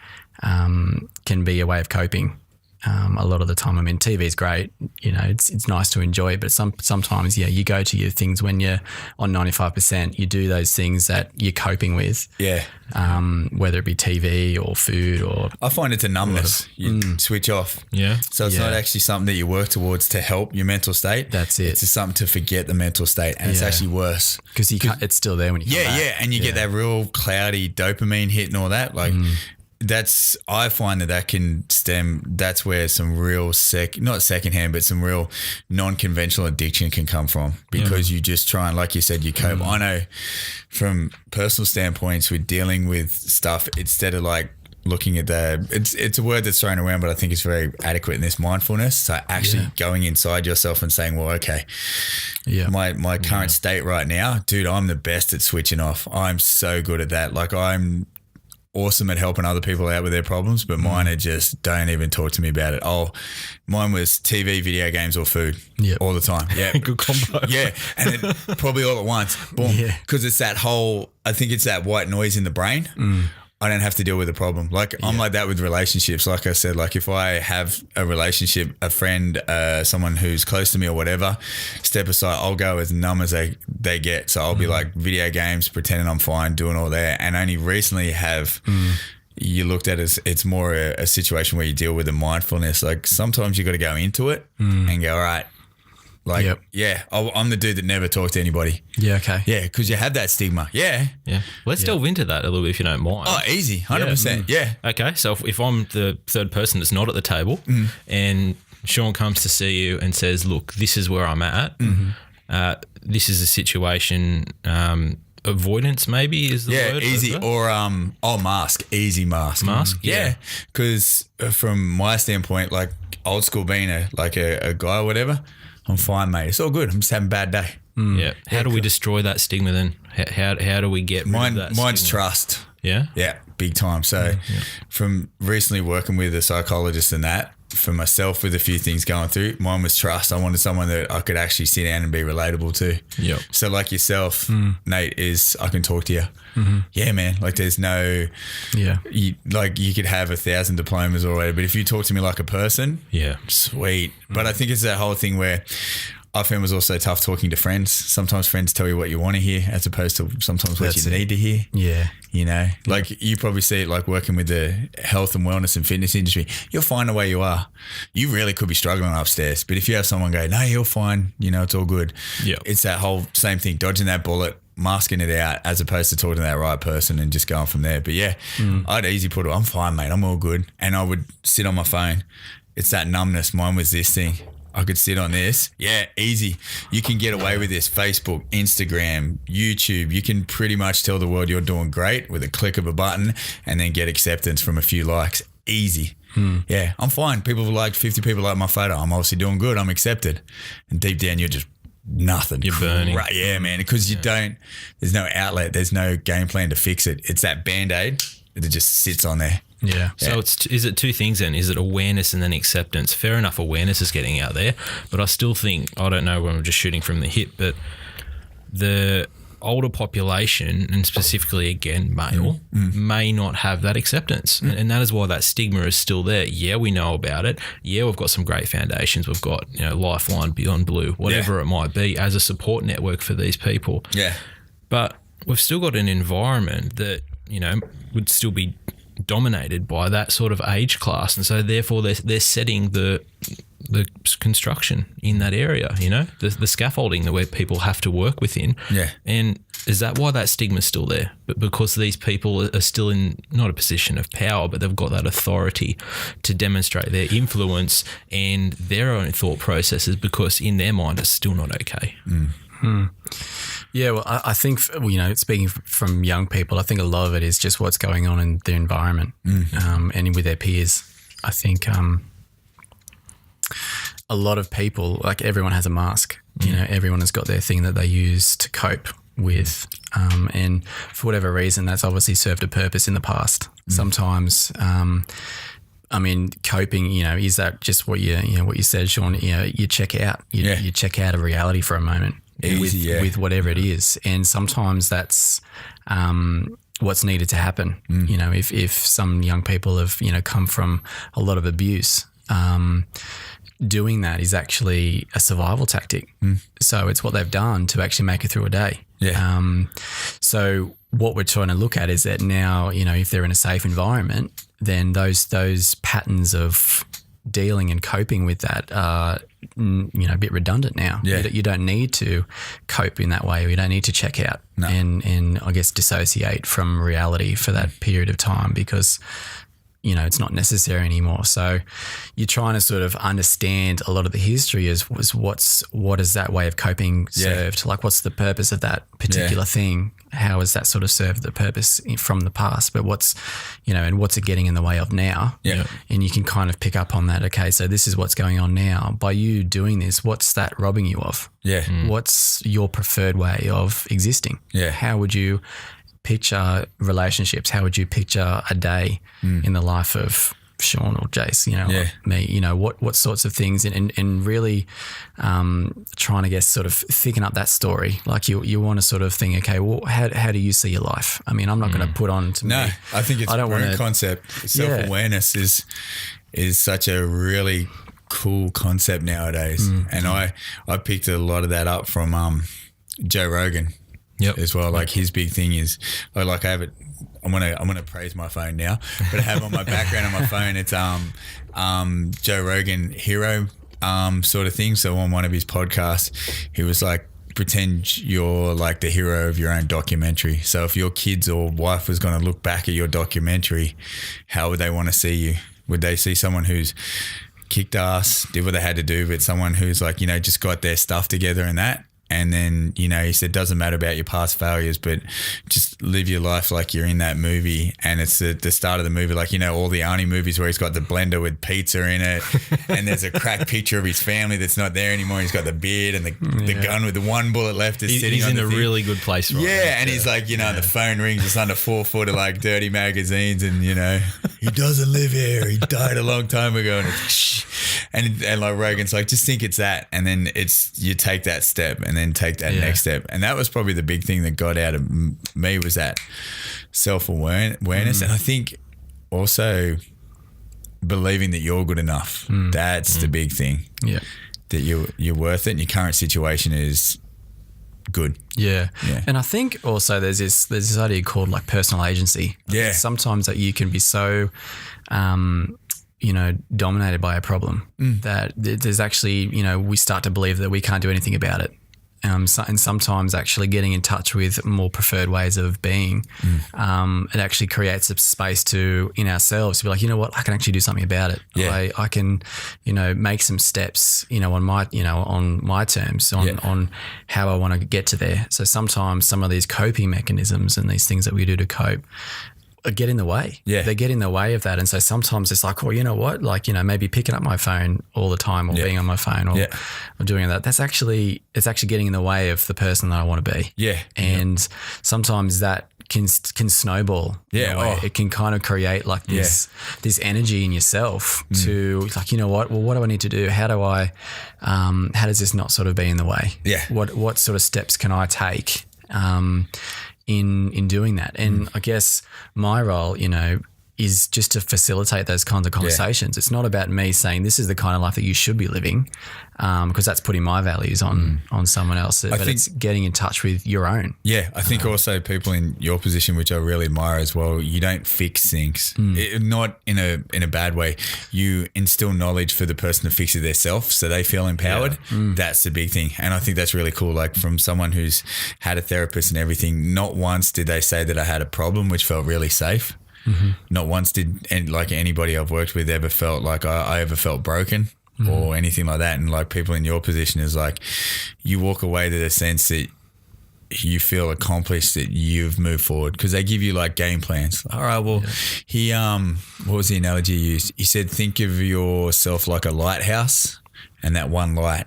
can be a way of coping. A lot of the time, I mean, TV is great. It's nice to enjoy it, but sometimes, you go to your things when you're on 95%. You do those things that you're coping with. Whether it be TV or food or. I find it's a numbness. You switch off. So it's not actually something that you work towards to help your mental state. That's it. It's just something to forget the mental state, and it's actually worse because it's still there when you come back. And you get that real cloudy dopamine hit and all that, like. I find that can stem, that's where some real not secondhand, but some real non-conventional addiction can come from because you just try and, like you said, you cope. I know from personal standpoints with dealing with stuff, instead of like looking at it's a word that's thrown around, but I think it's very adequate in this mindfulness. So actually going inside yourself and saying, well, okay, my current state right now, dude, I'm the best at switching off. I'm so good at that. Like I'm awesome at helping other people out with their problems, but mine are just don't even talk to me about it. Mine was TV, video games, or food all the time. Good combo. And then probably all at once, boom. Because it's that whole, I think it's that white noise in the brain I don't have to deal with the problem. Like I'm like that with relationships. Like I said, like if I have a relationship, a friend, someone who's close to me or whatever, step aside, I'll go as numb as they get. So I'll be like video games, pretending I'm fine, doing all that. And only recently have you looked at it as it's more a situation where you deal with the mindfulness. Like sometimes you got to go into it and go, all right. Like, I'm the dude that never talked to anybody. Yeah, okay. Yeah, because you have that stigma. Yeah. Let's delve into that a little bit if you don't mind. Oh, easy. 100%. Yeah. Okay, so if I'm the third person that's not at the table and Shaun comes to see you and says, look, this is where I'm at. This is a situation, avoidance maybe is the word. Yeah, easy. Or mask. Easy mask. Mask? Yeah. Because from my standpoint, like old school being a guy or whatever, I'm fine, mate. It's all good. I'm just having a bad day. Yeah. How do we destroy that stigma then? How do we get rid of that Mine's stigma? trust. Yeah? Yeah, big time. So from recently working with a psychologist and that, for myself with a few things going through, mine was trust. I wanted someone that I could actually sit down and be relatable to. Yep. So like yourself, Nate, is I can talk to you. Yeah, man. Like there's no, you could have 1,000 diplomas or whatever, but if you talk to me like a person, sweet. But I think it's that whole thing where I found it was also tough talking to friends. Sometimes friends tell you what you want to hear as opposed to sometimes what you need to hear. Yeah. You know, like you probably see it like working with the health and wellness and fitness industry. You'll find the way you are. You really could be struggling upstairs, but if you have someone go, no, you're fine, you know, it's all good. Yeah. It's that whole same thing, dodging that bullet, masking it out as opposed to talking to that right person and just going from there. But yeah, I'd easy put it, I'm fine, mate. I'm all good. And I would sit on my phone. It's that numbness. Mine was this thing. I could sit on this. Yeah, easy. You can get away with this. Facebook, Instagram, YouTube. You can pretty much tell the world you're doing great with a click of a button and then get acceptance from a few likes. Easy. Yeah, I'm fine. 50 people like my photo. I'm obviously doing good. I'm accepted. And deep down, you're just nothing. You're burning. Right, yeah, man. Because there's no outlet. There's no game plan to fix it. It's that Band-Aid that just sits on there. Yeah. So is it two things then? Is it awareness and then acceptance? Fair enough, awareness is getting out there, but I still think, I don't know when I'm just shooting from the hip, but the older population, and specifically again male, may not have that acceptance. And that is why that stigma is still there. Yeah, we know about it. Yeah, we've got some great foundations. We've got, Lifeline, Beyond Blue, whatever it might be, as a support network for these people. Yeah. But we've still got an environment that, would still be dominated by that sort of age class, and so therefore they're setting the construction in that area, the scaffolding that where people have to work within. Yeah. And is that why that stigma's still there? But because these people are still in not a position of power, but they've got that authority to demonstrate their influence and their own thought processes, because in their mind it's still not okay. Yeah, well, I think, speaking from young people, I think a lot of it is just what's going on in their environment and with their peers. I think a lot of people, like everyone has a mask, everyone has got their thing that they use to cope with. And for whatever reason, that's obviously served a purpose in the past. Sometimes, coping, is that just what you said, Shaun, you check out, you check out of reality for a moment. With whatever it is. And sometimes that's what's needed to happen. If some young people have, come from a lot of abuse, doing that is actually a survival tactic. So it's what they've done to actually make it through a day. Yeah. So what we're trying to look at is that now, if they're in a safe environment, then those patterns of dealing and coping with that are, a bit redundant now. Yeah. You don't need to cope in that way. You don't need to check out and I guess dissociate from reality for that period of time, because it's not necessary anymore. So you're trying to sort of understand a lot of the history is what is that way of coping served? Like, what's the purpose of that particular thing? How has that sort of served the purpose from the past? But what's it getting in the way of now? Yeah. And you can kind of pick up on that. Okay, so this is what's going on now. By you doing this, what's that robbing you of? Yeah. What's your preferred way of existing? Yeah. How would you picture relationships? How would you picture a day in the life of Shaun or Jase, me, what sorts of things and really trying to sort of thicken up that story. Like you want to sort of think, okay, well, how do you see your life? I mean, I'm not going to put on to me. No, I think it's a concept. Self-awareness is such a really cool concept nowadays. And I picked a lot of that up from Joe Rogan as well. Like his big thing is, like I have it, I'm gonna praise my phone now, but I have on my background on my phone, it's Joe Rogan hero sort of thing. So on one of his podcasts, he was like, pretend you're like the hero of your own documentary. So if your kids or wife was going to look back at your documentary, how would they want to see you? Would they see someone who's kicked ass, did what they had to do, but someone who's like, just got their stuff together and that? And then, he said, doesn't matter about your past failures, but just live your life like you're in that movie. And it's the start of the movie, like, all the Arnie movies where he's got the blender with pizza in it and there's a cracked picture of his family that's not there anymore. He's got the beard and the gun with the one bullet left is sitting on the thing. He's in a really good place right now. And he's like, the phone rings, it's under 4 foot of like dirty magazines and, he doesn't live here. He died a long time ago. And it's and like Rogan's like, just think it's that. And then you take that step and then take that next step. And that was probably the big thing that got out of me was that self-awareness. And I think also believing that you're good enough. That's the big thing. Yeah. That you're worth it and your current situation is good. Yeah. And I think also there's this idea called like personal agency. Yeah. Sometimes that you can be so dominated by a problem that there's actually, we start to believe that we can't do anything about it. And sometimes actually getting in touch with more preferred ways of being, it actually creates a space in ourselves to be like, you know what, I can actually do something about it. Yeah. I can, make some steps, on my terms, on how I want to get to there. So sometimes some of these coping mechanisms and these things that we do to cope get in the way. Yeah. They get in the way of that. And so sometimes it's like, well, you know what? Like, maybe picking up my phone all the time or being on my phone or doing that. It's actually getting in the way of the person that I want to be. Yeah. And sometimes that can snowball. Yeah. It can kind of create like this energy in yourself to like, you know what? Well, what do I need to do? How does this not sort of be in the way? Yeah. What sort of steps can I take? In doing that. And I guess my role, is just to facilitate those kinds of conversations. It's not about me saying this is the kind of life that you should be living, because that's putting my values on someone else. But it's getting in touch with your own. Yeah, I think also people in your position, which I really admire as well, you don't fix things. Not in a bad way. You instill knowledge for the person to fix it themselves so they feel empowered. That's the big thing. And I think that's really cool. Like from someone who's had a therapist and everything, not once did they say that I had a problem, which felt really safe. Not once did anybody I've worked with ever felt like I ever felt broken or anything like that. And like people in your position is like you walk away to the sense that you feel accomplished, that you've moved forward because they give you like game plans. All right, well, he what was the analogy he used? He said, think of yourself like a lighthouse and that one light.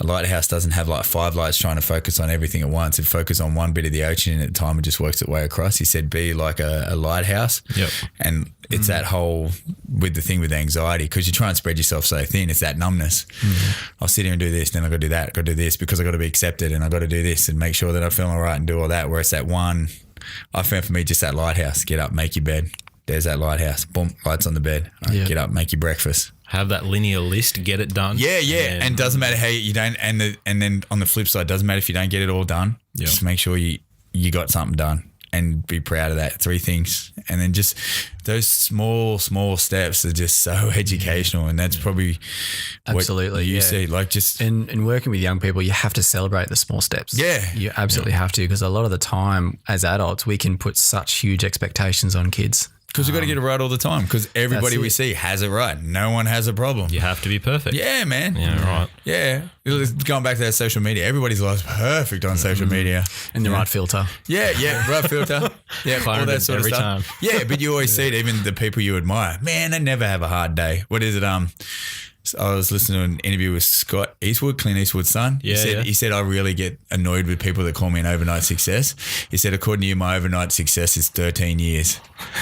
A lighthouse doesn't have like 5 lights trying to focus on everything at once. It focuses on one bit of the ocean and at the time it just works its way across. He said, be like a lighthouse. Yep. And it's that whole, with the thing with anxiety, because you try and spread yourself so thin, it's that numbness. I'll sit here and do this, then I've got to do that, I've got to do this because I've got to be accepted and I've got to do this and make sure that I feel all right and do all that. Whereas that one, I found for me just that lighthouse, get up, make your bed. There's that lighthouse. Boom, lights on the bed. All right, get up, make your breakfast. Have that linear list, get it done. Yeah. And doesn't matter how you don't, and then on the flip side, doesn't matter if you don't get it all done. Yep. Just make sure you got something done and be proud of that. 3 things. And then just those small steps are just so educational. And that's probably absolutely what you see. Like just in working with young people, you have to celebrate the small steps. Yeah. You absolutely have to, because a lot of the time as adults, we can put such huge expectations on kids. Because we've got to get it right all the time because everybody we see has it right. No one has a problem. You have to be perfect. Yeah, man. Yeah, right. Yeah. Going back to that social media, everybody's life's perfect on social media. And the right filter. Yeah, right filter. Yeah, all that sort of stuff. Time. Yeah, but you always see it, even the people you admire. Man, they never have a hard day. What is it? So I was listening to an interview with Scott Eastwood, Clint Eastwood's son. He said, I really get annoyed with people that call me an overnight success. He said, according to you, my overnight success is 13 years.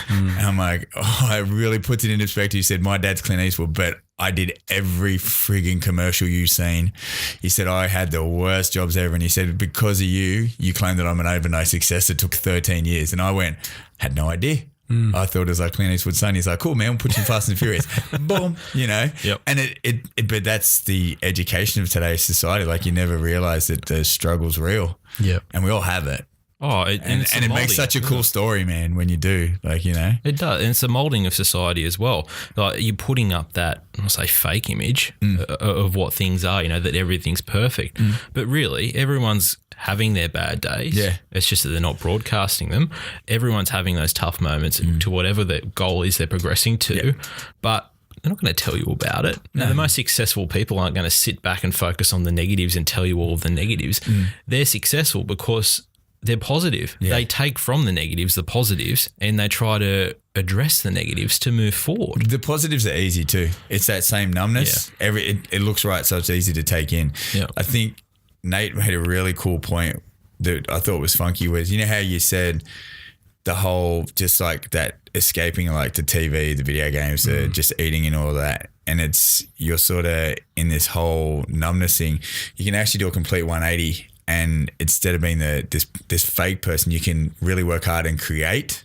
And I'm like, it really puts it into perspective. He said, my dad's Clint Eastwood, but I did every frigging commercial you've seen. He said, I had the worst jobs ever. And he said, because of you, you claim that I'm an overnight success. It took 13 years. And I had no idea. I thought it was like Clint Eastwood's son. He's like, cool, man, we'll put you in Fast and Furious. Boom, Yep. And but that's the education of today's society. Like, you never realize that the struggle's real. Yep. And we all have it. Oh, and it makes such a cool story, man, when you do, It does. And it's a molding of society as well. Like, you're putting up that, I'll say, fake image of what things are, that everything's perfect. But really, everyone's having their bad days. Yeah. It's just that they're not broadcasting them. Everyone's having those tough moments to whatever the goal is they're progressing to. Yeah. But they're not going to tell you about it. Now, the most successful people aren't going to sit back and focus on the negatives and tell you all of the negatives. They're successful because they're positive. Yeah. They take from the negatives the positives, and they try to address the negatives to move forward. The positives are easy too. It's that same numbness. Yeah. It looks right, so it's easy to take in. Yeah. I think Nate made a really cool point that I thought was funky was, how you said the whole just like that escaping like the TV, the video games, the just eating and all that. And you're sort of in this whole numbness thing. You can actually do a complete 180. And instead of being this fake person, you can really work hard and create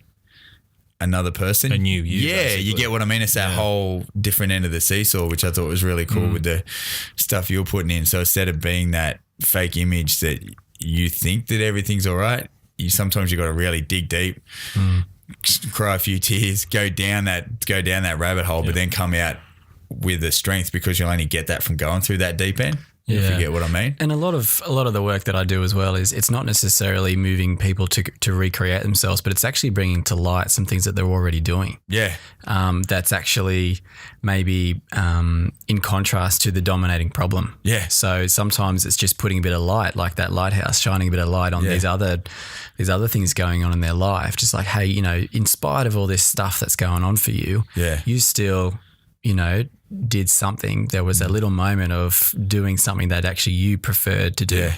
another person. A new you. Yeah, basically. you get what I mean? It's that whole different end of the seesaw, which I thought was really cool with the stuff you're putting in. So instead of being that fake image that you think that everything's all right, sometimes you got to really dig deep, cry a few tears, go down that rabbit hole, but then come out with the strength, because you'll only get that from going through that deep end. Yeah. If you get what I mean. And a lot of the work that I do as well is it's not necessarily moving people to recreate themselves, but it's actually bringing to light some things that they're already doing. Yeah. That's actually maybe in contrast to the dominating problem. Yeah. So sometimes it's just putting a bit of light, like that lighthouse, shining a bit of light on these other things going on in their life. Just like, hey, in spite of all this stuff that's going on for you, you still, did something. There was a little moment of doing something that actually you preferred to do. Yeah.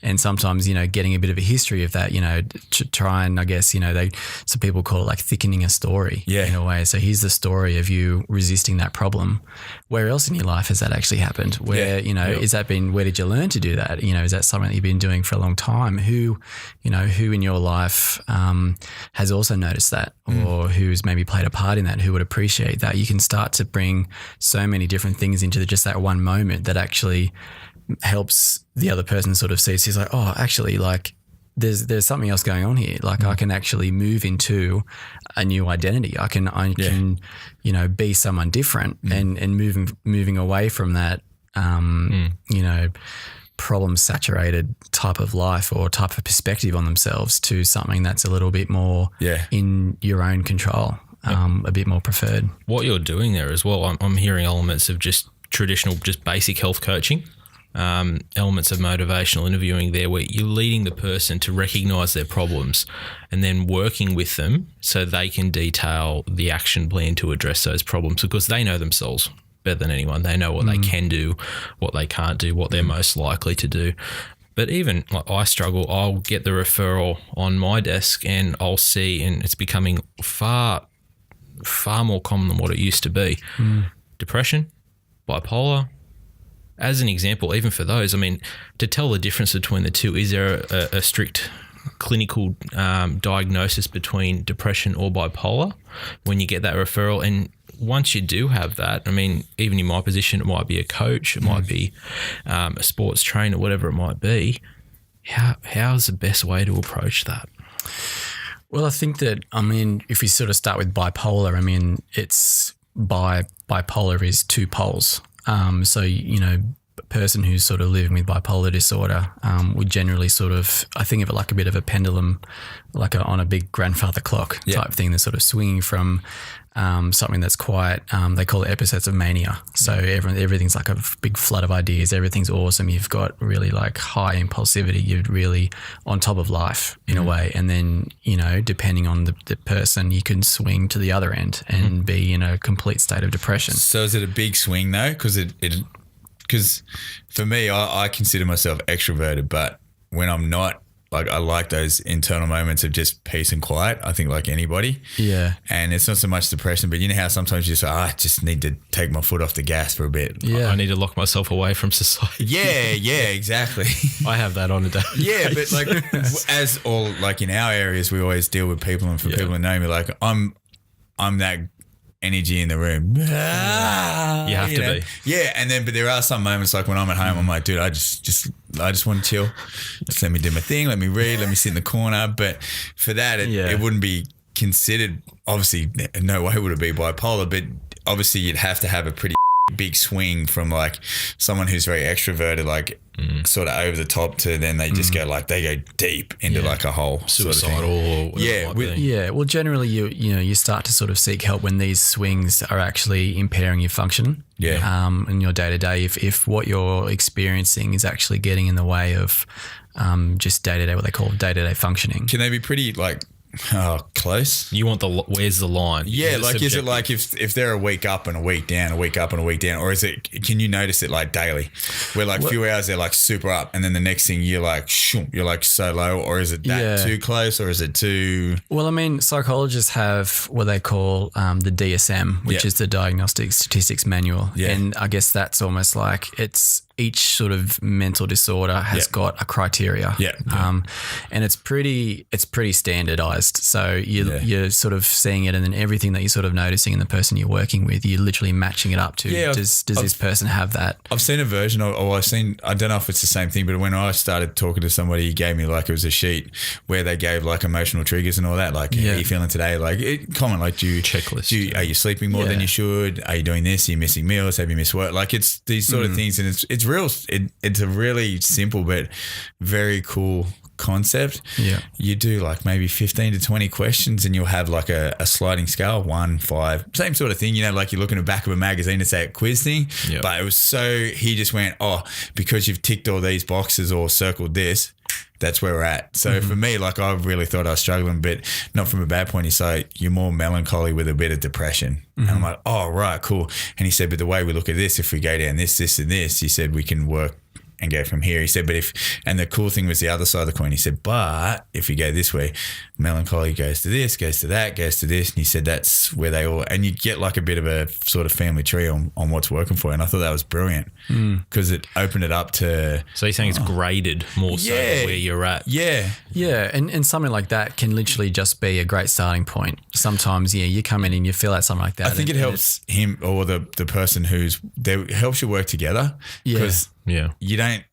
And sometimes, getting a bit of a history of that, to try and, I guess, some people call it like thickening a story in a way. So here's the story of you resisting that problem. Where else in your life has that actually happened? Where, where did you learn to do that? Is that something that you've been doing for a long time? Who in your life has also noticed that, or who's maybe played a part in that, who would appreciate that? You can start to bring so many different things into just that one moment that actually helps the other person sort of see. So he's like, oh, actually, like there's something else going on here. Like I can actually move into a new identity. I can be someone different and moving away from that, problem saturated type of life or type of perspective on themselves to something that's a little bit more in your own control. A bit more preferred. What you're doing there as well, I'm hearing elements of just traditional, just basic health coaching, elements of motivational interviewing there, where you're leading the person to recognise their problems and then working with them so they can detail the action plan to address those problems, because they know themselves better than anyone. They know what they can do, what they can't do, what they're most likely to do. But even like I struggle, I'll get the referral on my desk and I'll see, and it's becoming far more common than what it used to be. Depression, bipolar. As an example, even for those, I mean, to tell the difference between the two, is there a strict clinical diagnosis between depression or bipolar when you get that referral? And once you do have that, I mean, even in my position, it might be a coach, it might be a sports trainer, whatever it might be. How's the best way to approach that? Well, I think that, if we sort of start with bipolar, it's bipolar is two poles. So, a person who's sort of living with bipolar disorder would generally sort of, I think of it like a bit of a pendulum, like on a big grandfather clock type thing that's sort of swinging from something that's quite, they call it episodes of mania. So everything's like a big flood of ideas. Everything's awesome. You've got really like high impulsivity. You're really on top of life in a way. And then, you know, depending on the person, you can swing to the other end and be in a complete state of depression. So is it a big swing though? Because for me, I consider myself extroverted, but when I'm not, like I like those internal moments of just peace and quiet, I think like anybody. Yeah. And it's not so much depression, but you know how sometimes you say, I just need to take my foot off the gas for a bit. Yeah. I need to lock myself away from society. Yeah, exactly. I have that on a day. Yeah, but like as all like in our areas, we always deal with people, and for people to know me, like I'm that energy in the room. You have to be. Yeah, and then but there are some moments like when I'm at home, I'm like, dude, I just want to chill. Just let me do my thing. Let me read. Let me sit in the corner. But for that, it wouldn't be considered. Obviously, no way would it be bipolar. But obviously, you'd have to have a pretty big swing from like someone who's very extroverted, like sort of over the top, to then they just go like they go deep into like a whole Suicidal sort of thing. or whatever it might be. Well, generally you start to sort of seek help when these swings are actually impairing your function. In your day to day, if what you're experiencing is actually getting in the way of just day to day, what they call day to day functioning. Can they be pretty like close? You want where's the line? Yeah, like is it like if they're a week up and a week down, a week up and a week down, or is it? Can you notice it like daily, where like a few hours they're like super up, and then the next thing you're like you're like so low, or is it that too close, or is it too? Well, I mean, psychologists have what they call the DSM, which is the Diagnostic Statistics Manual, and I guess that's almost like it's. Each sort of mental disorder has got a criteria, and it's pretty standardized. So you're sort of seeing it, and then everything that you're sort of noticing in the person you're working with, you're literally matching it up to. Does this person have that? I've seen a version of, I don't know if it's the same thing, but when I started talking to somebody, he gave me like it was a sheet where they gave like emotional triggers and all that. Like, how are you feeling today? Like, comment like, checklist. Are you sleeping more than you should? Are you doing this? Are you missing meals? Have you missed work? Like, it's these sort of things, and it's real. It's a really simple but very cool concept. You do like maybe 15 to 20 questions, and you'll have like a sliding scale, 1, 5, same sort of thing, you know, like you look in the back of a magazine to say a quiz thing. But it was he just went, because you've ticked all these boxes or circled this, that's where we're at. So for me, like I really thought I was struggling, but not from a bad point. He's like, you're more melancholy with a bit of depression. And I'm like, oh, right, cool. And he said, but the way we look at this, if we go down this, and this, he said, we can work and go from here. He said, and the cool thing was the other side of the coin. He said, but if you go this way, melancholy goes to this, goes to that, goes to this. And he said, that's where they all, and you get like a bit of a sort of family tree on what's working for you. And I thought that was brilliant because it opened it up to. So you're saying it's graded more so than where you're at. Yeah. And something like that can literally just be a great starting point. Sometimes, you come in and you feel out something like that. I think it helps him or the person who's there, helps you work together. Because you don't.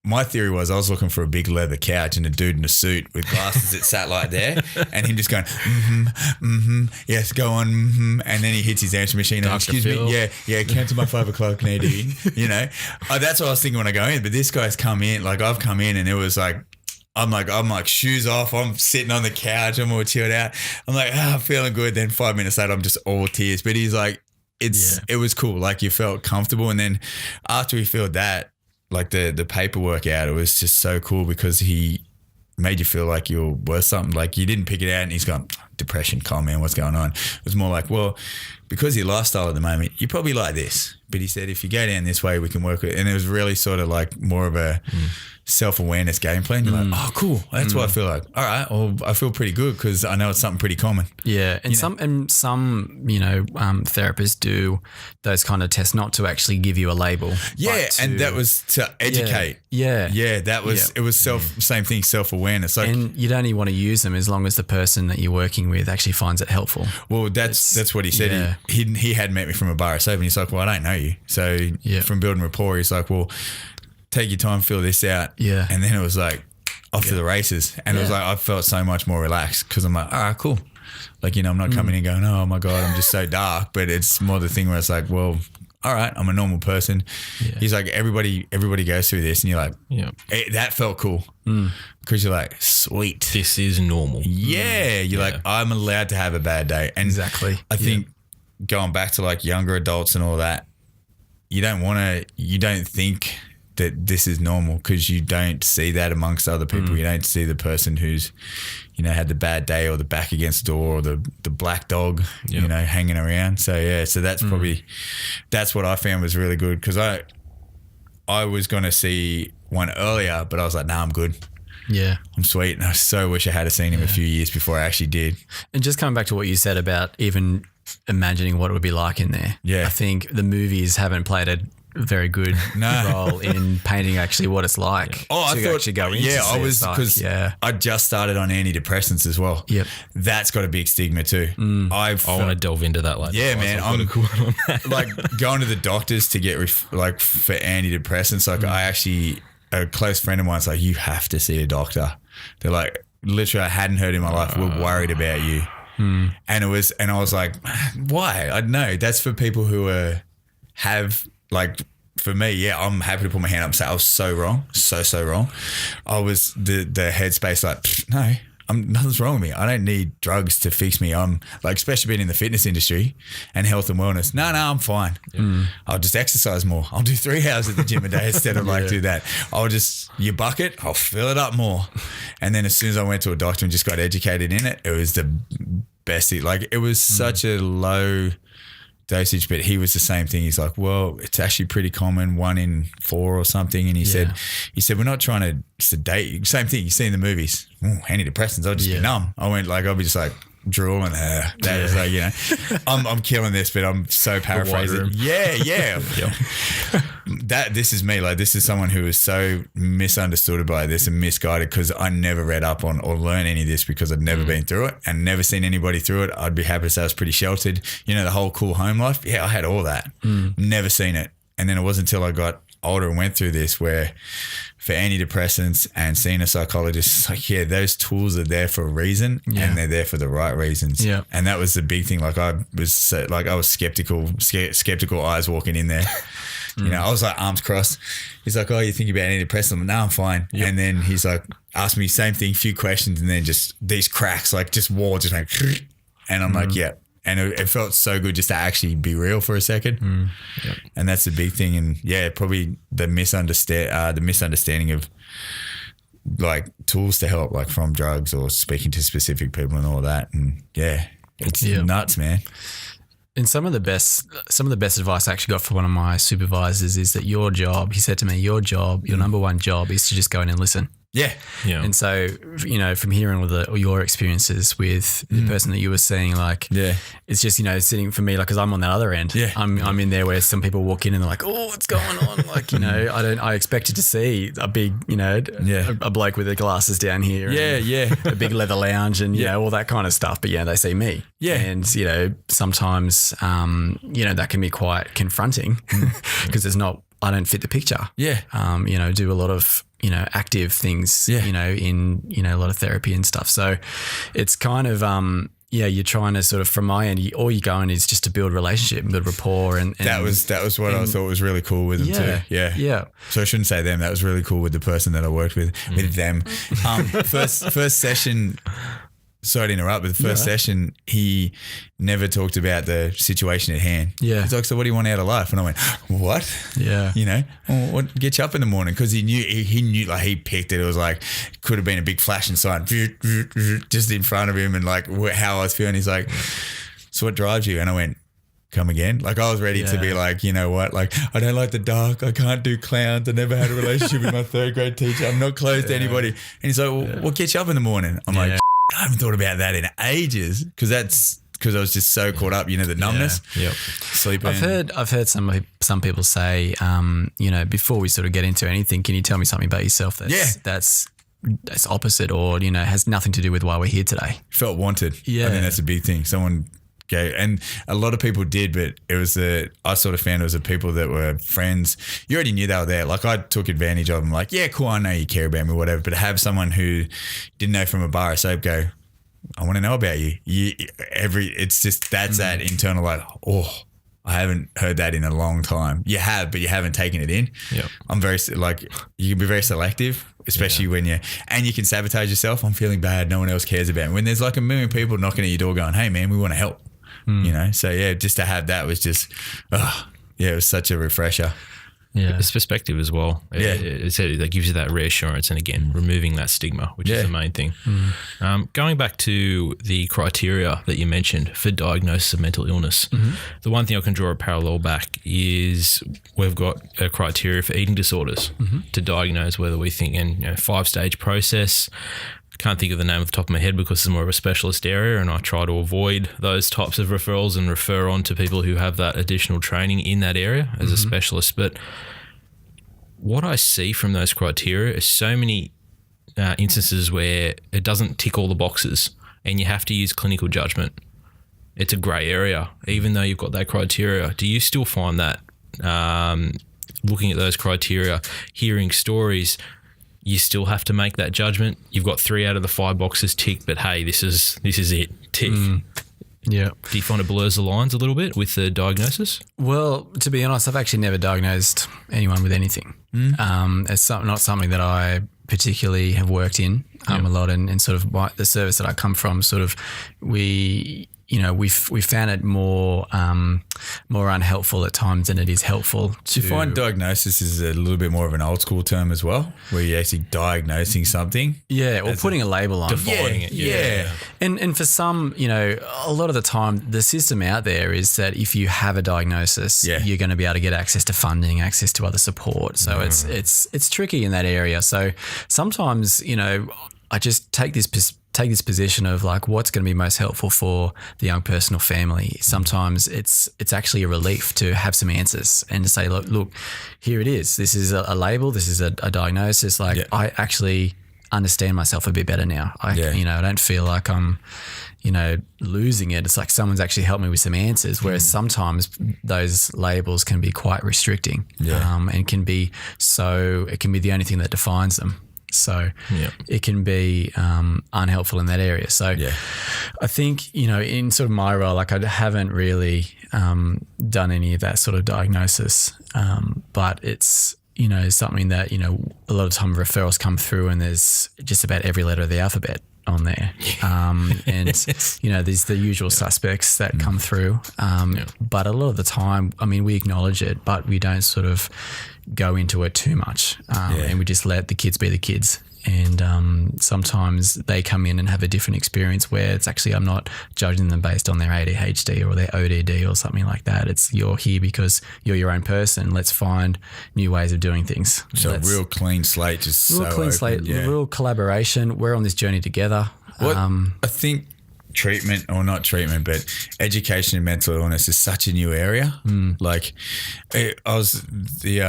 My theory was I was looking for a big leather couch and a dude in a suit with glasses that sat like there, and him just going, yes, go on, and then he hits his answer machine. And, excuse me, count to my 5 o'clock, Nadine. You know, that's what I was thinking when I go in. But this guy's come in, like I've come in, and it was like. I'm like shoes off. I'm sitting on the couch. I'm all chilled out. I'm like, I'm feeling good. Then 5 minutes later, I'm just all tears. But he's like, it was cool. Like you felt comfortable. And then after we filled that, like the paperwork out, it was just so cool because he made you feel like you're worth something. Like you didn't pick it out and he's gone, depression, calm man, what's going on? It was more like, well, because your lifestyle at the moment, you probably like this. But he said, if you go down this way, we can work with it. And it was really sort of like more of a self-awareness game plan. You're like, oh, cool. That's what I feel like. All right. Well, I feel pretty good because I know it's something pretty common. Yeah. And some therapists do those kind of tests not to actually give you a label. Yeah. And that was to educate. Yeah. That was, it was same thing, self-awareness. Like, and you'd only want to use them as long as the person that you're working with actually finds it helpful. Well, that's what he said. Yeah. He had met me from a bar of soap and he's like, well, I don't know you. So from building rapport, he's like, well, take your time, fill this out. Yeah. And then it was like off to the races. And it was like, I felt so much more relaxed because I'm like, all right, cool. Like, you know, I'm not coming in going, oh my God, I'm just so dark. But it's more the thing where it's like, well, all right, I'm a normal person. Yeah. He's like, everybody goes through this. And you're like, that felt cool. Because you're like, sweet. This is normal. Yeah. You're like, I'm allowed to have a bad day. And exactly. I think going back to like younger adults and all that, you don't think that this is normal because you don't see that amongst other people. You don't see the person who's, had the bad day or the back against the door or the black dog, hanging around. So yeah, so that's that's what I found was really good, because I was going to see one earlier, but I was like, nah, I'm good. Yeah. I'm sweet. And I so wish I had seen him a few years before I actually did. And just coming back to what you said about even imagining what it would be like in there. Yeah. I think the movies haven't played a very good role in painting actually what it's like. Oh, I thought actually go into. Yeah, I was, because I just started on antidepressants as well. Yep. That's got a big stigma too. I want to delve into that later. Yeah, man. I'm like going to the doctors to get for antidepressants. Like I actually, a close friend of mine's like, you have to see a doctor. They're like, literally, I hadn't heard in my life, we're worried about you. And I was like, why? I don't know. That's for people who have, like, for me, yeah, I'm happy to put my hand up and say I was so wrong, so wrong. I was the headspace like, no, nothing's wrong with me. I don't need drugs to fix me. I'm like, especially being in the fitness industry and health and wellness. No, I'm fine. I'll just exercise more. I'll do 3 hours at the gym a day instead of do that. You bucket, I'll fill it up more. And then as soon as I went to a doctor and just got educated in it, it was the best thing. Like, it was such a low dosage, but he was the same thing. He's like, well, it's actually pretty common, 1 in 4 or something. And he said, we're not trying to sedate you. Same thing you see in the movies. Ooh, antidepressants, I'll just be numb. I went like, I'll be just like drooling her. That was like, I'm killing this, but I'm so paraphrasing. Yeah. This is me. Like, this is someone who is so misunderstood by this and misguided, because I never read up on or learned any of this because I'd never been through it and never seen anybody through it. I'd be happy to say I was pretty sheltered. The whole cool home life. Yeah, I had all that. Never seen it. And then it wasn't until I got older and went through this where, for antidepressants and seeing a psychologist, it's like, yeah, those tools are there for a reason and they're there for the right reasons. Yeah. And that was the big thing. Like, I was skeptical eyes walking in there. I was like, arms crossed. He's like, oh, you think about antidepressants? I'm like, no, I'm fine. Yep. And then he's like, asked me same thing, few questions, and then just these cracks, like just wall, just like, and I'm like, yeah. And it felt so good just to actually be real for a second. Yep. And that's the big thing. And yeah, probably the misunderstanding of like tools to help, like from drugs or speaking to specific people and all that. And yeah, it's nuts, man. And some of the best advice I actually got from one of my supervisors is that your job, he said to me, your number one job is to just go in and listen. Yeah. And so, from hearing all your experiences with the person that you were seeing, like, it's just, sitting for me, like, because I'm on that other end. Yeah. I'm in there where some people walk in and they're like, oh, what's going on? Like, I expected to see a big, a bloke with the glasses down here. And a big leather lounge and, all that kind of stuff. But, they see me. Yeah. And, sometimes, that can be quite confronting because I don't fit the picture. Yeah. Do a lot of, active things, in, a lot of therapy and stuff. So it's kind of, you're trying to sort of, from my end, all you're going is just to build relationship and build rapport. And that was what I thought was really cool with them too. Yeah. Yeah. So I shouldn't say them. That was really cool with the person that I worked with them. First session, sorry to interrupt, but the first session, he never talked about the situation at hand. Yeah. He's like, so what do you want out of life? And I went, what? Yeah. What gets you up in the morning? Because he knew, like, he picked it. It was like, could have been a big flashing sign just in front of him and like how I was feeling. He's like, so what drives you? And I went, come again? Like, I was ready to be like, you know what? Like, I don't like the dark. I can't do clowns. I never had a relationship with my 3rd grade teacher. I'm not close to anybody. And he's like, well, what gets you up in the morning? I'm like, I haven't thought about that in ages because I was just so caught up, the numbness. Yep. Sleeping. I've heard some people say, before we sort of get into anything, can you tell me something about yourself that's opposite or, has nothing to do with why we're here today? Felt wanted. Yeah. I think that's a big thing. Someone gave, and a lot of people did, but it was I sort of found it was the people that were friends. You already knew they were there. Like, I took advantage of them. Like, yeah, cool, I know you care about me, whatever. But to have someone who didn't know from a bar of soap go, I want to know about you. It's just, that's that internal, like, oh, I haven't heard that in a long time. You have, but you haven't taken it in. Yep. I'm very, like, you can be very selective, especially when you can sabotage yourself. I'm feeling bad. No one else cares about me. When there's like a million people knocking at your door going, hey man, we want to help. you know? So yeah, just to have that was just, it was such a refresher. Yeah, it's perspective as well. Yeah. That gives you that reassurance, and again, removing that stigma, which is the main thing. Going back to the criteria that you mentioned for diagnosis of mental illness, the one thing I can draw a parallel back is we've got a criteria for eating disorders to diagnose whether we think in 5-stage process. Can't think of the name off the top of my head because it's more of a specialist area, and I try to avoid those types of referrals and refer on to people who have that additional training in that area as a specialist. But what I see from those criteria is so many instances where it doesn't tick all the boxes and you have to use clinical judgment. It's a grey area, even though you've got that criteria. Do you still find that looking at those criteria, hearing stories, you still have to make that judgment? You've got 3 out of the 5 boxes ticked, but hey, this is it, tick. Yeah. Do you find it blurs the lines a little bit with the diagnosis? Well, to be honest, I've actually never diagnosed anyone with anything. It's not something that I particularly have worked in a lot, and sort of the service that I come from, sort of we found it more unhelpful at times than it is helpful. Do you find diagnosis is a little bit more of an old school term as well, where you're actually diagnosing something? Yeah, or putting a label on. Defining it. Yeah. And for some, a lot of the time, the system out there is that if you have a diagnosis, you're going to be able to get access to funding, access to other support. So it's tricky in that area. So sometimes, I just take this position of like what's going to be most helpful for the young person or family. Sometimes it's actually a relief to have some answers and to say, look, here it is. This is a label. This is a diagnosis. I actually understand myself a bit better now. I don't feel like I'm, losing it. It's like someone's actually helped me with some answers. Whereas sometimes those labels can be quite restricting and can be the only thing that defines them. So it can be unhelpful in that area. So I think, in sort of my role, like I haven't really done any of that sort of diagnosis, but it's, something that, a lot of time referrals come through and there's just about every letter of the alphabet on there. And, there's the usual suspects that come through. But a lot of the time, we acknowledge it, but we don't sort of go into it too much. And we just let the kids be the kids. And sometimes they come in and have a different experience where it's actually, I'm not judging them based on their ADHD or their ODD or something like that. It's you're here because you're your own person. Let's find new ways of doing things. So a real clean slate, just real so clean open, slate, real collaboration. We're on this journey together. I think treatment, or not treatment, but education in mental illness is such a new area. Like I was the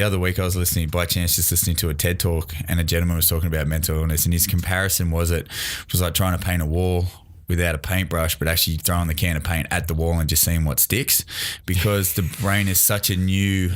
other week I was listening by chance, just listening to a TED talk, and a gentleman was talking about mental illness, and his comparison was like trying to paint a wall without a paintbrush, but actually throwing the can of paint at the wall and just seeing what sticks, because the brain is such a new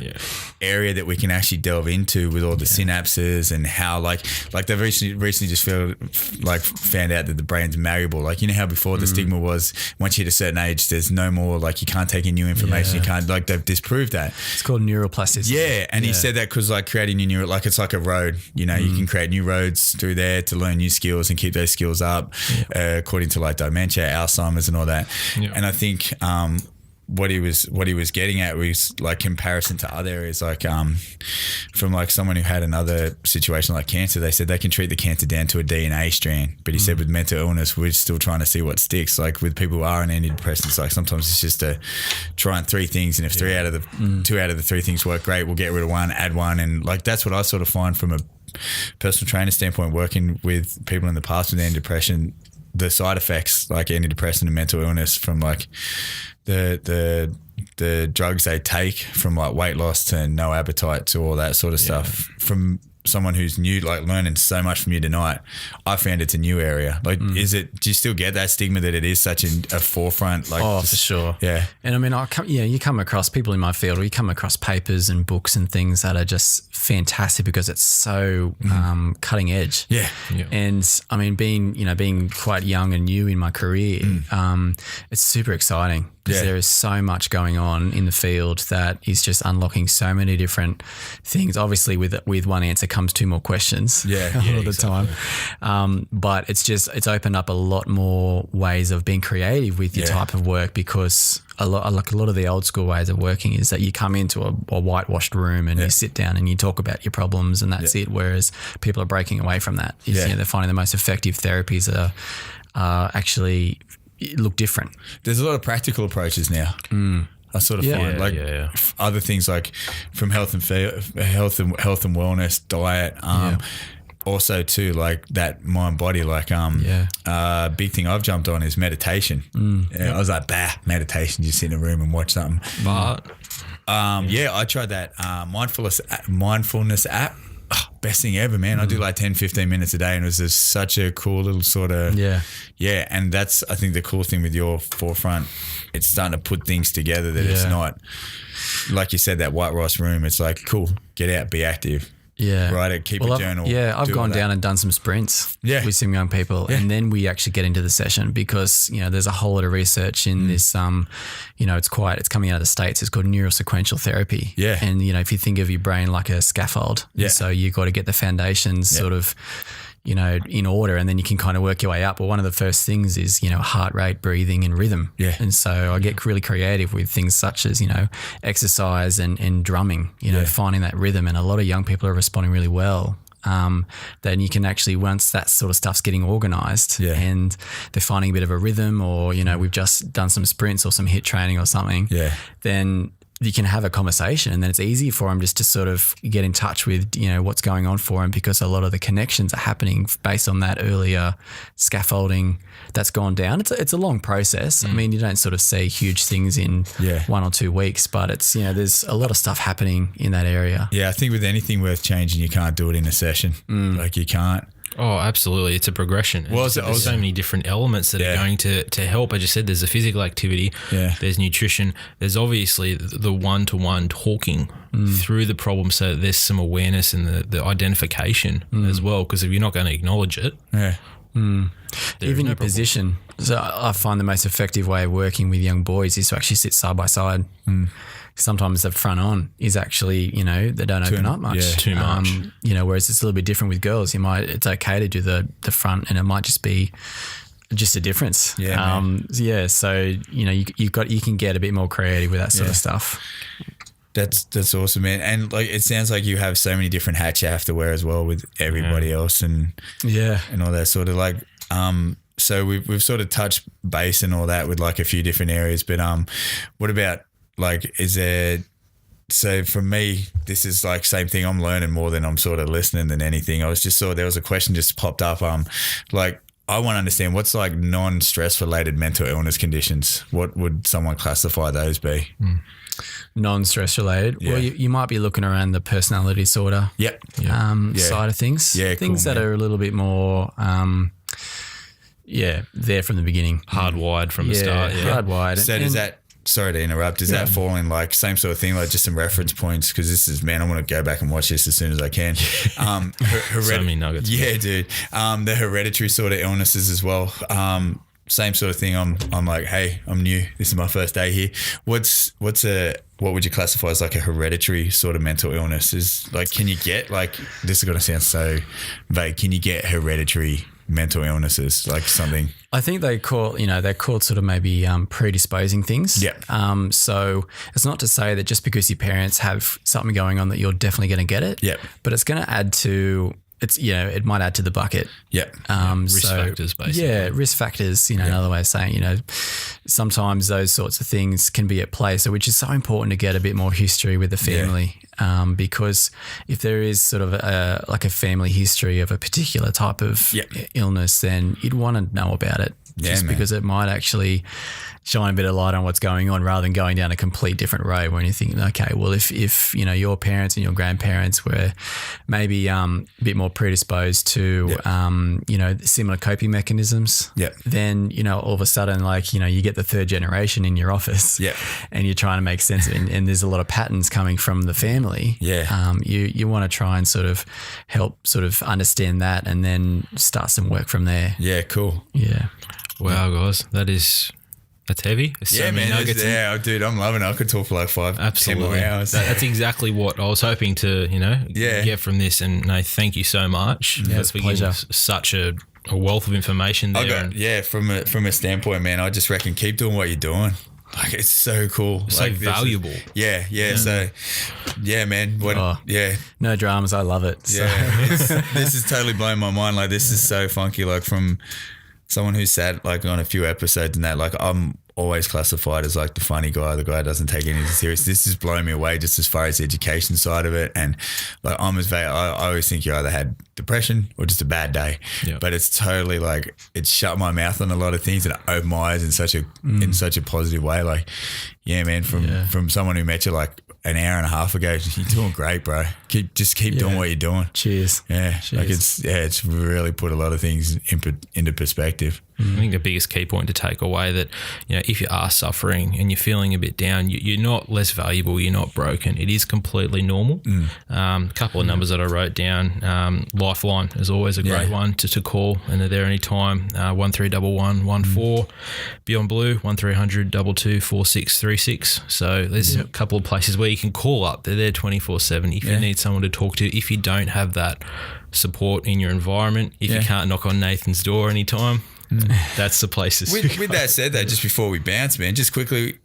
area that we can actually delve into with all the synapses and how like they've recently just found out that the brain's malleable. Like, how before the stigma was once you hit a certain age, there's no more, like you can't take in new information. You can't, like they've disproved that. It's called neuroplasticity. Yeah. And he said that because like creating new neural, like it's like a road, you can create new roads through there to learn new skills and keep those skills up according to like dementia, Alzheimer's and all that. And I think what he was getting at was like comparison to other areas, like from like someone who had another situation like cancer, they said they can treat the cancer down to a DNA strand, but he said with mental illness we're still trying to see what sticks. Like with people who are on antidepressants, like sometimes it's just to try and 3 things, and if 2 out of the 3 things work great, we'll get rid of one, add one. And like that's what I sort of find from a personal trainer standpoint, working with people in the past with antidepressant, the side effects like antidepressant and mental illness, from like the drugs they take, from like weight loss to no appetite to all that sort of stuff, from someone who's new, like learning so much from you tonight, I found it's a new area. Like, do you still get that stigma that it is such a forefront? Like, for sure. Yeah. And you come across people in my field, or you come across papers and books and things that are just fantastic because it's so cutting edge. Yeah. And being quite young and new in my career, it's super exciting. because there is so much going on in the field that is just unlocking so many different things. Obviously, with one answer comes two more questions a lot of the time. But it's opened up a lot more ways of being creative with your type of work, because a lot of the old school ways of working is that you come into a whitewashed room and you sit down and you talk about your problems and that's it. Whereas people are breaking away from that. You know, they're finding the most effective therapies are actually look different. There's a lot of practical approaches now. I sort of find other things like from health and wellness, diet. Also too, like that mind body, like big thing I've jumped on is meditation. I was like, meditation, just sit in a room and watch something. But I tried that mindfulness app. Oh, best thing ever, man. I do like 10, 15 minutes a day, and it was just such a cool little sort of and that's, I think, the cool thing with your forefront. It's starting to put things together that it's not, like you said, that white rice room. It's like, cool, get out, be active. Yeah. Right. Keep a journal. I've gone down and done some sprints with some young people, and then we actually get into the session because, there's a whole lot of research in this, it's coming out of the States. It's called neurosequential therapy. Yeah. And, if you think of your brain like a scaffold, so you got to get the foundations sort of, in order, and then you can kind of work your way up. Well, one of the first things is, heart rate, breathing and rhythm. Yeah. And so I get really creative with things such as, exercise and drumming, finding that rhythm. And a lot of young people are responding really well. Then you can actually, once that sort of stuff's getting organized and they're finding a bit of a rhythm, or, we've just done some sprints or some HIIT training or something, then you can have a conversation, and then it's easy for them just to sort of get in touch with, what's going on for them, because a lot of the connections are happening based on that earlier scaffolding that's gone down. It's a long process. I mean, you don't sort of see huge things in 1 or 2 weeks, but it's, there's a lot of stuff happening in that area. Yeah. I think with anything worth changing, you can't do it in a session. Like you can't. Oh, absolutely. It's a progression. Well, there's so many different elements that are going to help. I just said there's a physical activity, there's nutrition, there's obviously the one-to-one talking through the problem, so that there's some awareness and the identification as well, because if you're not going to acknowledge it. Even your position. So I find the most effective way of working with young boys is to actually sit side by side. Sometimes the front on is actually, they don't open up much. Yeah, too much. Whereas it's a little bit different with girls. It's okay to do the front, and it might just be just a difference. So, you can get a bit more creative with that sort of stuff. That's awesome, man. And like, it sounds like you have so many different hats you have to wear as well with everybody else and all that sort of like, so we've sort of touched base and all that with like a few different areas, but what about like, so for me, this is like same thing. I'm learning more than I'm sort of listening than anything. I was just there was a question just popped up. Like, I want to understand what's like non-stress related mental illness conditions. What would someone classify those be? Non-stress related. Well, you might be looking around the personality disorder side of things. Things that are a little bit more, there from the beginning. Hardwired from the start. Hardwired. So does that, sorry to interrupt, does that fall in like same sort of thing, like just some reference points? Because this is, man, I want to go back and watch this as soon as I can. So many nuggets. Yeah, dude. The hereditary sort of illnesses as well. Same sort of thing. I'm like, hey, I'm new. This is my first day here. What would you classify as like a hereditary sort of mental illness? Is like, can you get like, this is going to sound so vague, can you get hereditary mental illnesses, like something? I think they're called sort of maybe predisposing things. Yeah. So it's not to say that just because your parents have something going on that you're definitely going to get it. Yeah. But it's going to add to, it might add to the bucket. Yeah. Risk factors, basically. Yeah, risk factors, another way of saying, sometimes those sorts of things can be at play. So which is so important to get a bit more history with the family. Because if there is sort of a family history of a particular type of illness, then you'd want to know about it. Because it might actually shine a bit of light on what's going on rather than going down a complete different road when you think, okay, well, if your parents and your grandparents were maybe a bit more predisposed to, similar coping mechanisms, then, all of a sudden, like, you get the third generation in your office and you're trying to make sense of it, and there's a lot of patterns coming from the family. You want to try and sort of help sort of understand that and then start some work from there. Yeah, cool. Yeah. Wow, guys, that is That's heavy. There's so many nuggets. Dude, I'm loving it. I could talk for like 10 more hours. That's exactly what I was hoping to, get from this. And no, thank you so much. Yeah, it's a pleasure. Such a wealth of information there. From a standpoint, man, I just reckon keep doing what you're doing. Like, it's so cool. So valuable. So, man. No dramas. I love it. Yeah. This is totally blowing my mind. Like, this is so funky. Like, from someone who sat like on a few episodes and that, like, I'm always classified as like the funny guy, the guy who doesn't take anything serious. This is blowing me away just as far as the education side of it. And like, I always think you either had depression or just a bad day. Yep. But it's totally like, it shut my mouth on a lot of things and it opened my eyes in such a positive way. Like, yeah, man, from someone who met you like an hour and a half ago, you're doing great, bro. Keep doing what you're doing. Cheers. Yeah. Cheers. Like, it's really put a lot of things into perspective. I think the biggest key point to take away that, if you are suffering and you're feeling a bit down, you're not less valuable, you're not broken. It is completely normal. A couple of numbers that I wrote down. Lifeline is always a great one to call, and they're there anytime. 131114. Beyond Blue, 1300 22 4636. So there's a couple of places where you can call up. They're there 24/7 if you need someone to talk to. If you don't have that support in your environment, if you can't knock on Nathan's door anytime, that's the place to speak. With that said, though, just before we bounce, man, just quickly,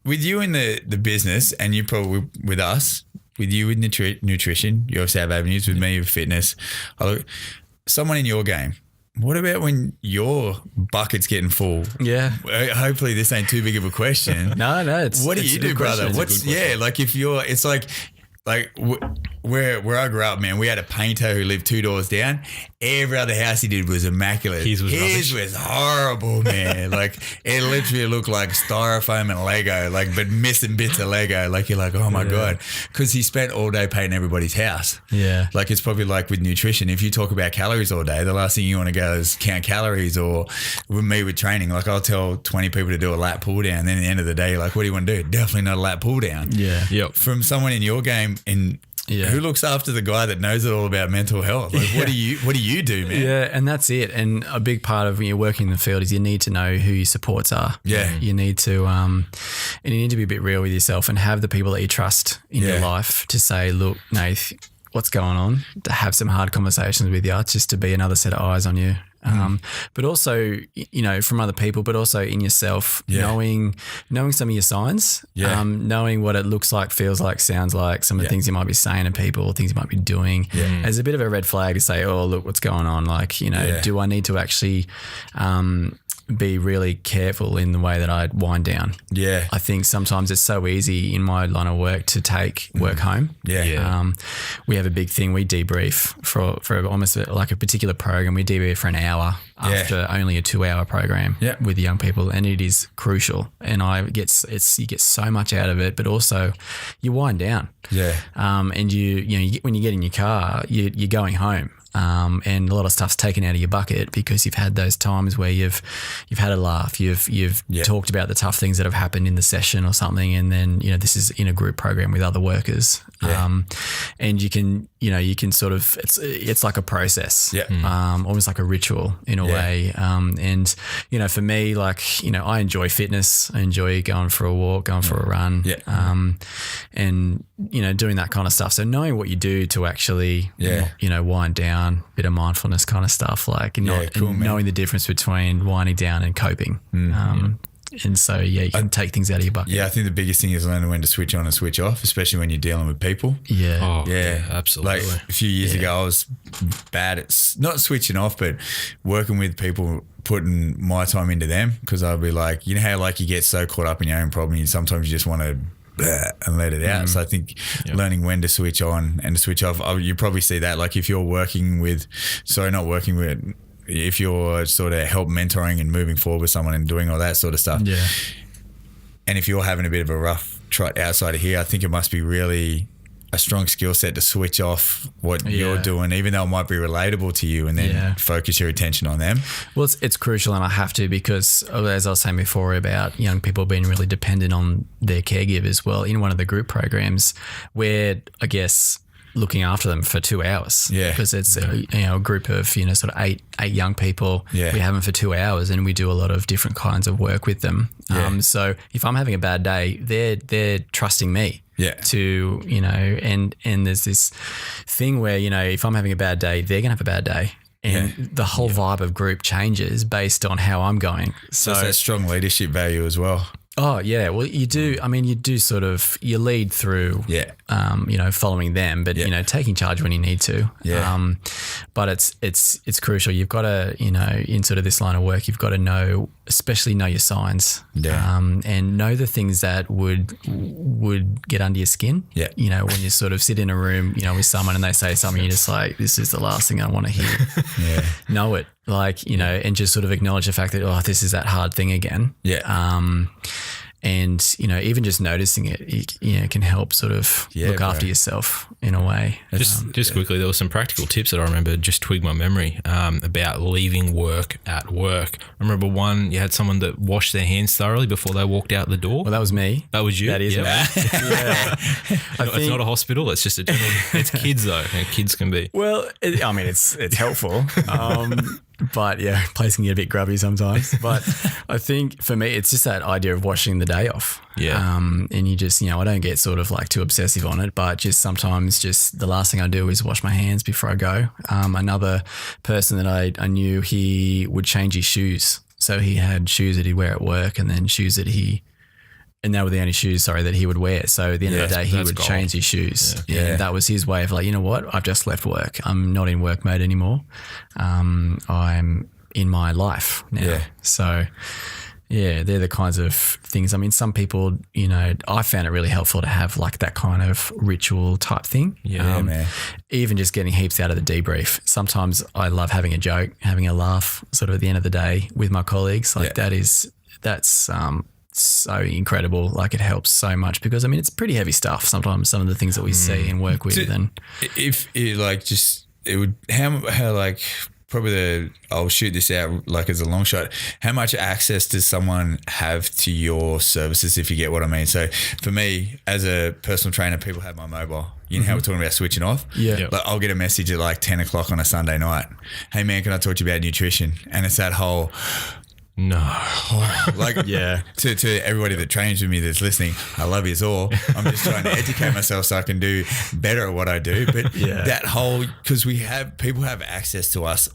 with you in the business, and you probably with us, with you with nutrition, you obviously have avenues. With me with fitness, someone in your game. What about when your bucket's getting full? Yeah. Hopefully this ain't too big of a question. No. What do you do, brother? Like if you're, it's like where I grew up, man, we had a painter who lived 2 doors down. Every other house he did was immaculate. His was horrible, man. Like, it literally looked like styrofoam and Lego, like, but missing bits of Lego. Like, you're like, oh my God. Because he spent all day painting everybody's house. Yeah. Like, it's probably like with nutrition. If you talk about calories all day, the last thing you want to go is count calories. Or with me with training, like, I'll tell 20 people to do a lat pull down. Then at the end of the day, you're like, what do you want to do? Definitely not a lat pull down. Yeah. Yep. From someone in your game, who looks after the guy that knows it all about mental health? Like, what do you do, man? Yeah, and that's it. And a big part of when you're working in the field is you need to know who your supports are. Yeah. You need to and you need to be a bit real with yourself and have the people that you trust in your life to say, look, Nath, what's going on? To have some hard conversations with you, just to be another set of eyes on you. But also, from other people, but also in yourself, knowing some of your signs, knowing what it looks like, feels like, sounds like, some of the things you might be saying to people, things you might be doing. As a bit of a red flag to say, oh, look, what's going on? Like, do I need to actually be really careful in the way that I wind down? Yeah. I think sometimes it's so easy in my line of work to take work home. We have a big thing. We debrief for almost like a particular program. We debrief for an hour after only a 2-hour program with young people, and it is crucial. And you get so much out of it, but also you wind down. And when you get in your car, you're going home. And a lot of stuff's taken out of your bucket because you've had those times where you've had a laugh, you've talked about the tough things that have happened in the session or something, and then this is in a group program with other workers, and you can sort of it's like a process, almost like a ritual in a way, and for me, like I enjoy fitness, I enjoy going for a walk, going for a run, and doing that kind of stuff. So knowing what you do to actually wind down, bit of mindfulness kind of stuff, like knowing the difference between winding down and coping. And so, you can take things out of your bucket. Yeah, I think the biggest thing is learning when to switch on and switch off, especially when you're dealing with people. Absolutely. Like a few years ago, I was bad at not switching off, but working with people, putting my time into them, because I'd be like, how like you get so caught up in your own problem, and sometimes you just want to and let it out. So I think learning when to switch on and to switch off, you probably see that, like if you're if you're sort of help mentoring and moving forward with someone and doing all that sort of stuff. And if you're having a bit of a rough trot outside of here, I think it must be really a strong skill set to switch off what you're doing, even though it might be relatable to you, and then focus your attention on them. Well, it's crucial, and I have to, because as I was saying before about young people being really dependent on their caregivers. Well, in one of the group programs where I guess looking after them for 2 hours. Yeah. Because it's a group of, sort of eight young people. Yeah. We have them for 2 hours and we do a lot of different kinds of work with them. Yeah. So if I'm having a bad day, they're trusting me. Yeah. To, and there's this thing where, if I'm having a bad day, they're going to have a bad day. And the whole vibe of group changes based on how I'm going. So it's that strong leadership value as well. Oh, yeah. Well, you do. I mean, you do sort of, you lead through, following them, but, taking charge when you need to. Yeah. But it's crucial. You've got to, in sort of this line of work, you've got to especially know your signs. Yeah. And know the things that would get under your skin. Yeah. When you sort of sit in a room, with someone and they say something, you're just like, this is the last thing I want to hear. Yeah. Know it. And just sort of acknowledge the fact that, this is that hard thing again. Yeah. And, even just noticing it, can help sort of look after yourself in a way. Just quickly, there were some practical tips that I remember just twigged my memory about leaving work at work. I remember one, you had someone that washed their hands thoroughly before they walked out the door. Well, that was me. That was you? That is me. Yeah. It's not a hospital. It's just a general, it's kids though. And kids can be. Well, it's helpful. But yeah, place can get a bit grubby sometimes. But I think for me, it's just that idea of washing the day off. Yeah. And you just, I don't get sort of like too obsessive on it, but just sometimes just the last thing I do is wash my hands before I go. Another person that I knew, he would change his shoes. So he had shoes that he'd wear at work and then shoes that and they were the only shoes, that he would wear. So at the end of the day, he would change his shoes. Yeah. And that was his way of like, you know what? I've just left work. I'm not in work mode anymore. I'm in my life now. Yeah. So yeah, they're the kinds of things. I mean, some people, I found it really helpful to have like that kind of ritual type thing. Yeah, man. Even just getting heaps out of the debrief. Sometimes I love having a joke, having a laugh sort of at the end of the day with my colleagues. Like that's so incredible. Like it helps so much because it's pretty heavy stuff sometimes, some of the things that we see and work with. And if it it would, how like probably I'll shoot this out like as a long shot. How much access does someone have to your services, if you get what I mean? So for me, as a personal trainer, people have my mobile. You know how we're talking about switching off? Yeah. Yep. Like I'll get a message at like 10 o'clock on a Sunday night. Hey man, can I talk to you about nutrition? And it's that whole... No. To everybody that trains with me that's listening, I love you all. I'm just trying to educate myself so I can do better at what I do. But that whole, because people have access to us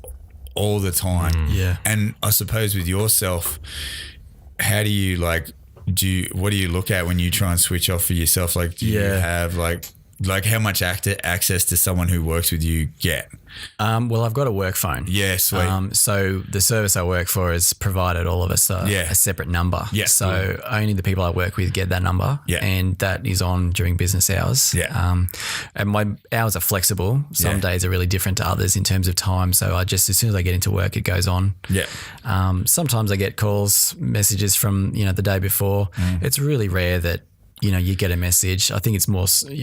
all the time. Yeah. And I suppose with yourself, how do you what do you look at when you try and switch off for yourself? Like, do you have like how much access does someone who works with you get? Well, I've got a work phone. Yeah, sweet. So the service I work for has provided all of us a separate number. Yeah. So only the people I work with get that number. Yeah. And that is on during business hours. Yeah. And my hours are flexible. Some days are really different to others in terms of time. So as soon as I get into work, it goes on. Yeah. Sometimes I get calls, messages from, the day before. It's really rare that you get a message. I think it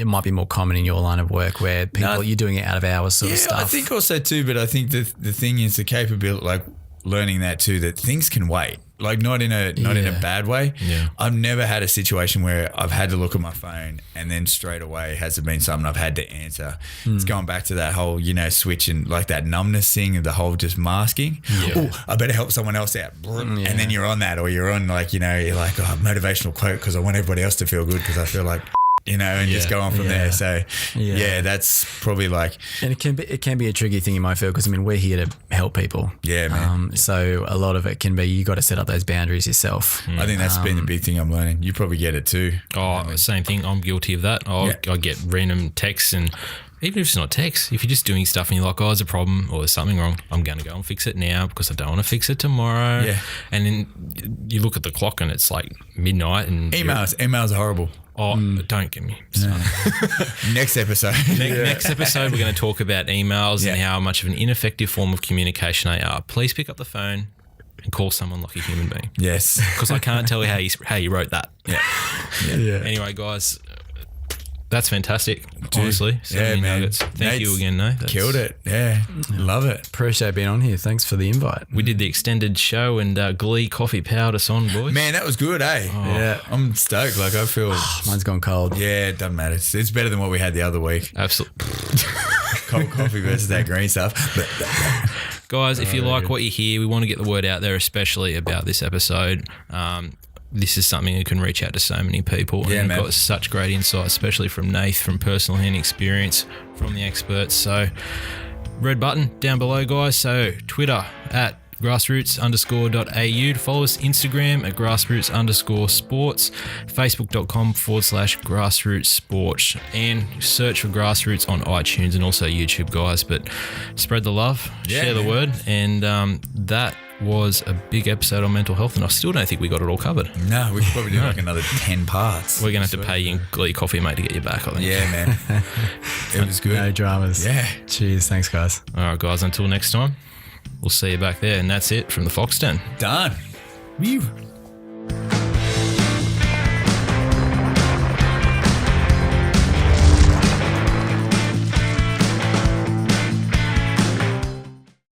might be more common in your line of work where you're doing it out of hours sort of stuff. I think also too, but I think the thing is the capability, like learning that too, that things can wait. Like not in a bad way. Yeah. I've never had a situation where I've had to look at my phone and then straight away has it been something I've had to answer. It's going back to that whole, switch and like that numbness thing of the whole just masking. Yeah. Oh, I better help someone else out. And then you're on that, or you're on like, you're like, motivational quote because I want everybody else to feel good because I feel like, and just go on from there. So that's probably like, and it can be a tricky thing you might feel because we're here to help people. Yeah, man. So a lot of it can be you got to set up those boundaries yourself. I think that's been the big thing I'm learning. You probably get it too. Oh, same thing. I'm guilty of that. I get random texts, and even if it's not text, if you're just doing stuff and you're like, there's a problem or there's something wrong, I'm going to go and fix it now because I don't want to fix it tomorrow. Yeah. And then you look at the clock and it's like midnight and emails are horrible. Oh, don't get me started. Next episode. Next episode, we're going to talk about emails and how much of an ineffective form of communication they are. Please pick up the phone and call someone like a human being. Yes. Because I can't tell you how you wrote that. Yeah. Anyway, guys, That's fantastic, honestly. So yeah, many man. nuggets. Thank you Nate's again, Nate. Killed it. Yeah. Love it. Appreciate being on here. Thanks for the invite. We did the extended show and Glee coffee powered us on, boys. Man, that was good, eh? Yeah. I'm stoked. Like, I feel... Mine's gone cold. Yeah, it doesn't matter. It's better than what we had the other week. Absolutely. Cold coffee versus that green stuff. Guys, if you like what you hear, we want to get the word out there, especially about this episode. This is something that can reach out to so many people. Yeah, and man. we've got such great insight, especially from Nath, from personal hand experience, from the experts. So red button down below, guys. So Twitter at grassroots_.au to follow us, Instagram at grassroots_sports, facebook.com/grassrootssports, and search for Grassroots on iTunes and also YouTube, guys. But spread the love, share the word, and that was a big episode on mental health, and I still don't think we got it all covered. No, we could probably do like another 10 parts. We're going to have to pay you in Glee coffee, mate, to get you back, I think. Yeah, man. It was good. No dramas. Yeah. Cheers. Thanks, guys. All right, guys, until next time, we'll see you back there. And that's it from the Fox Den. Done. Whew.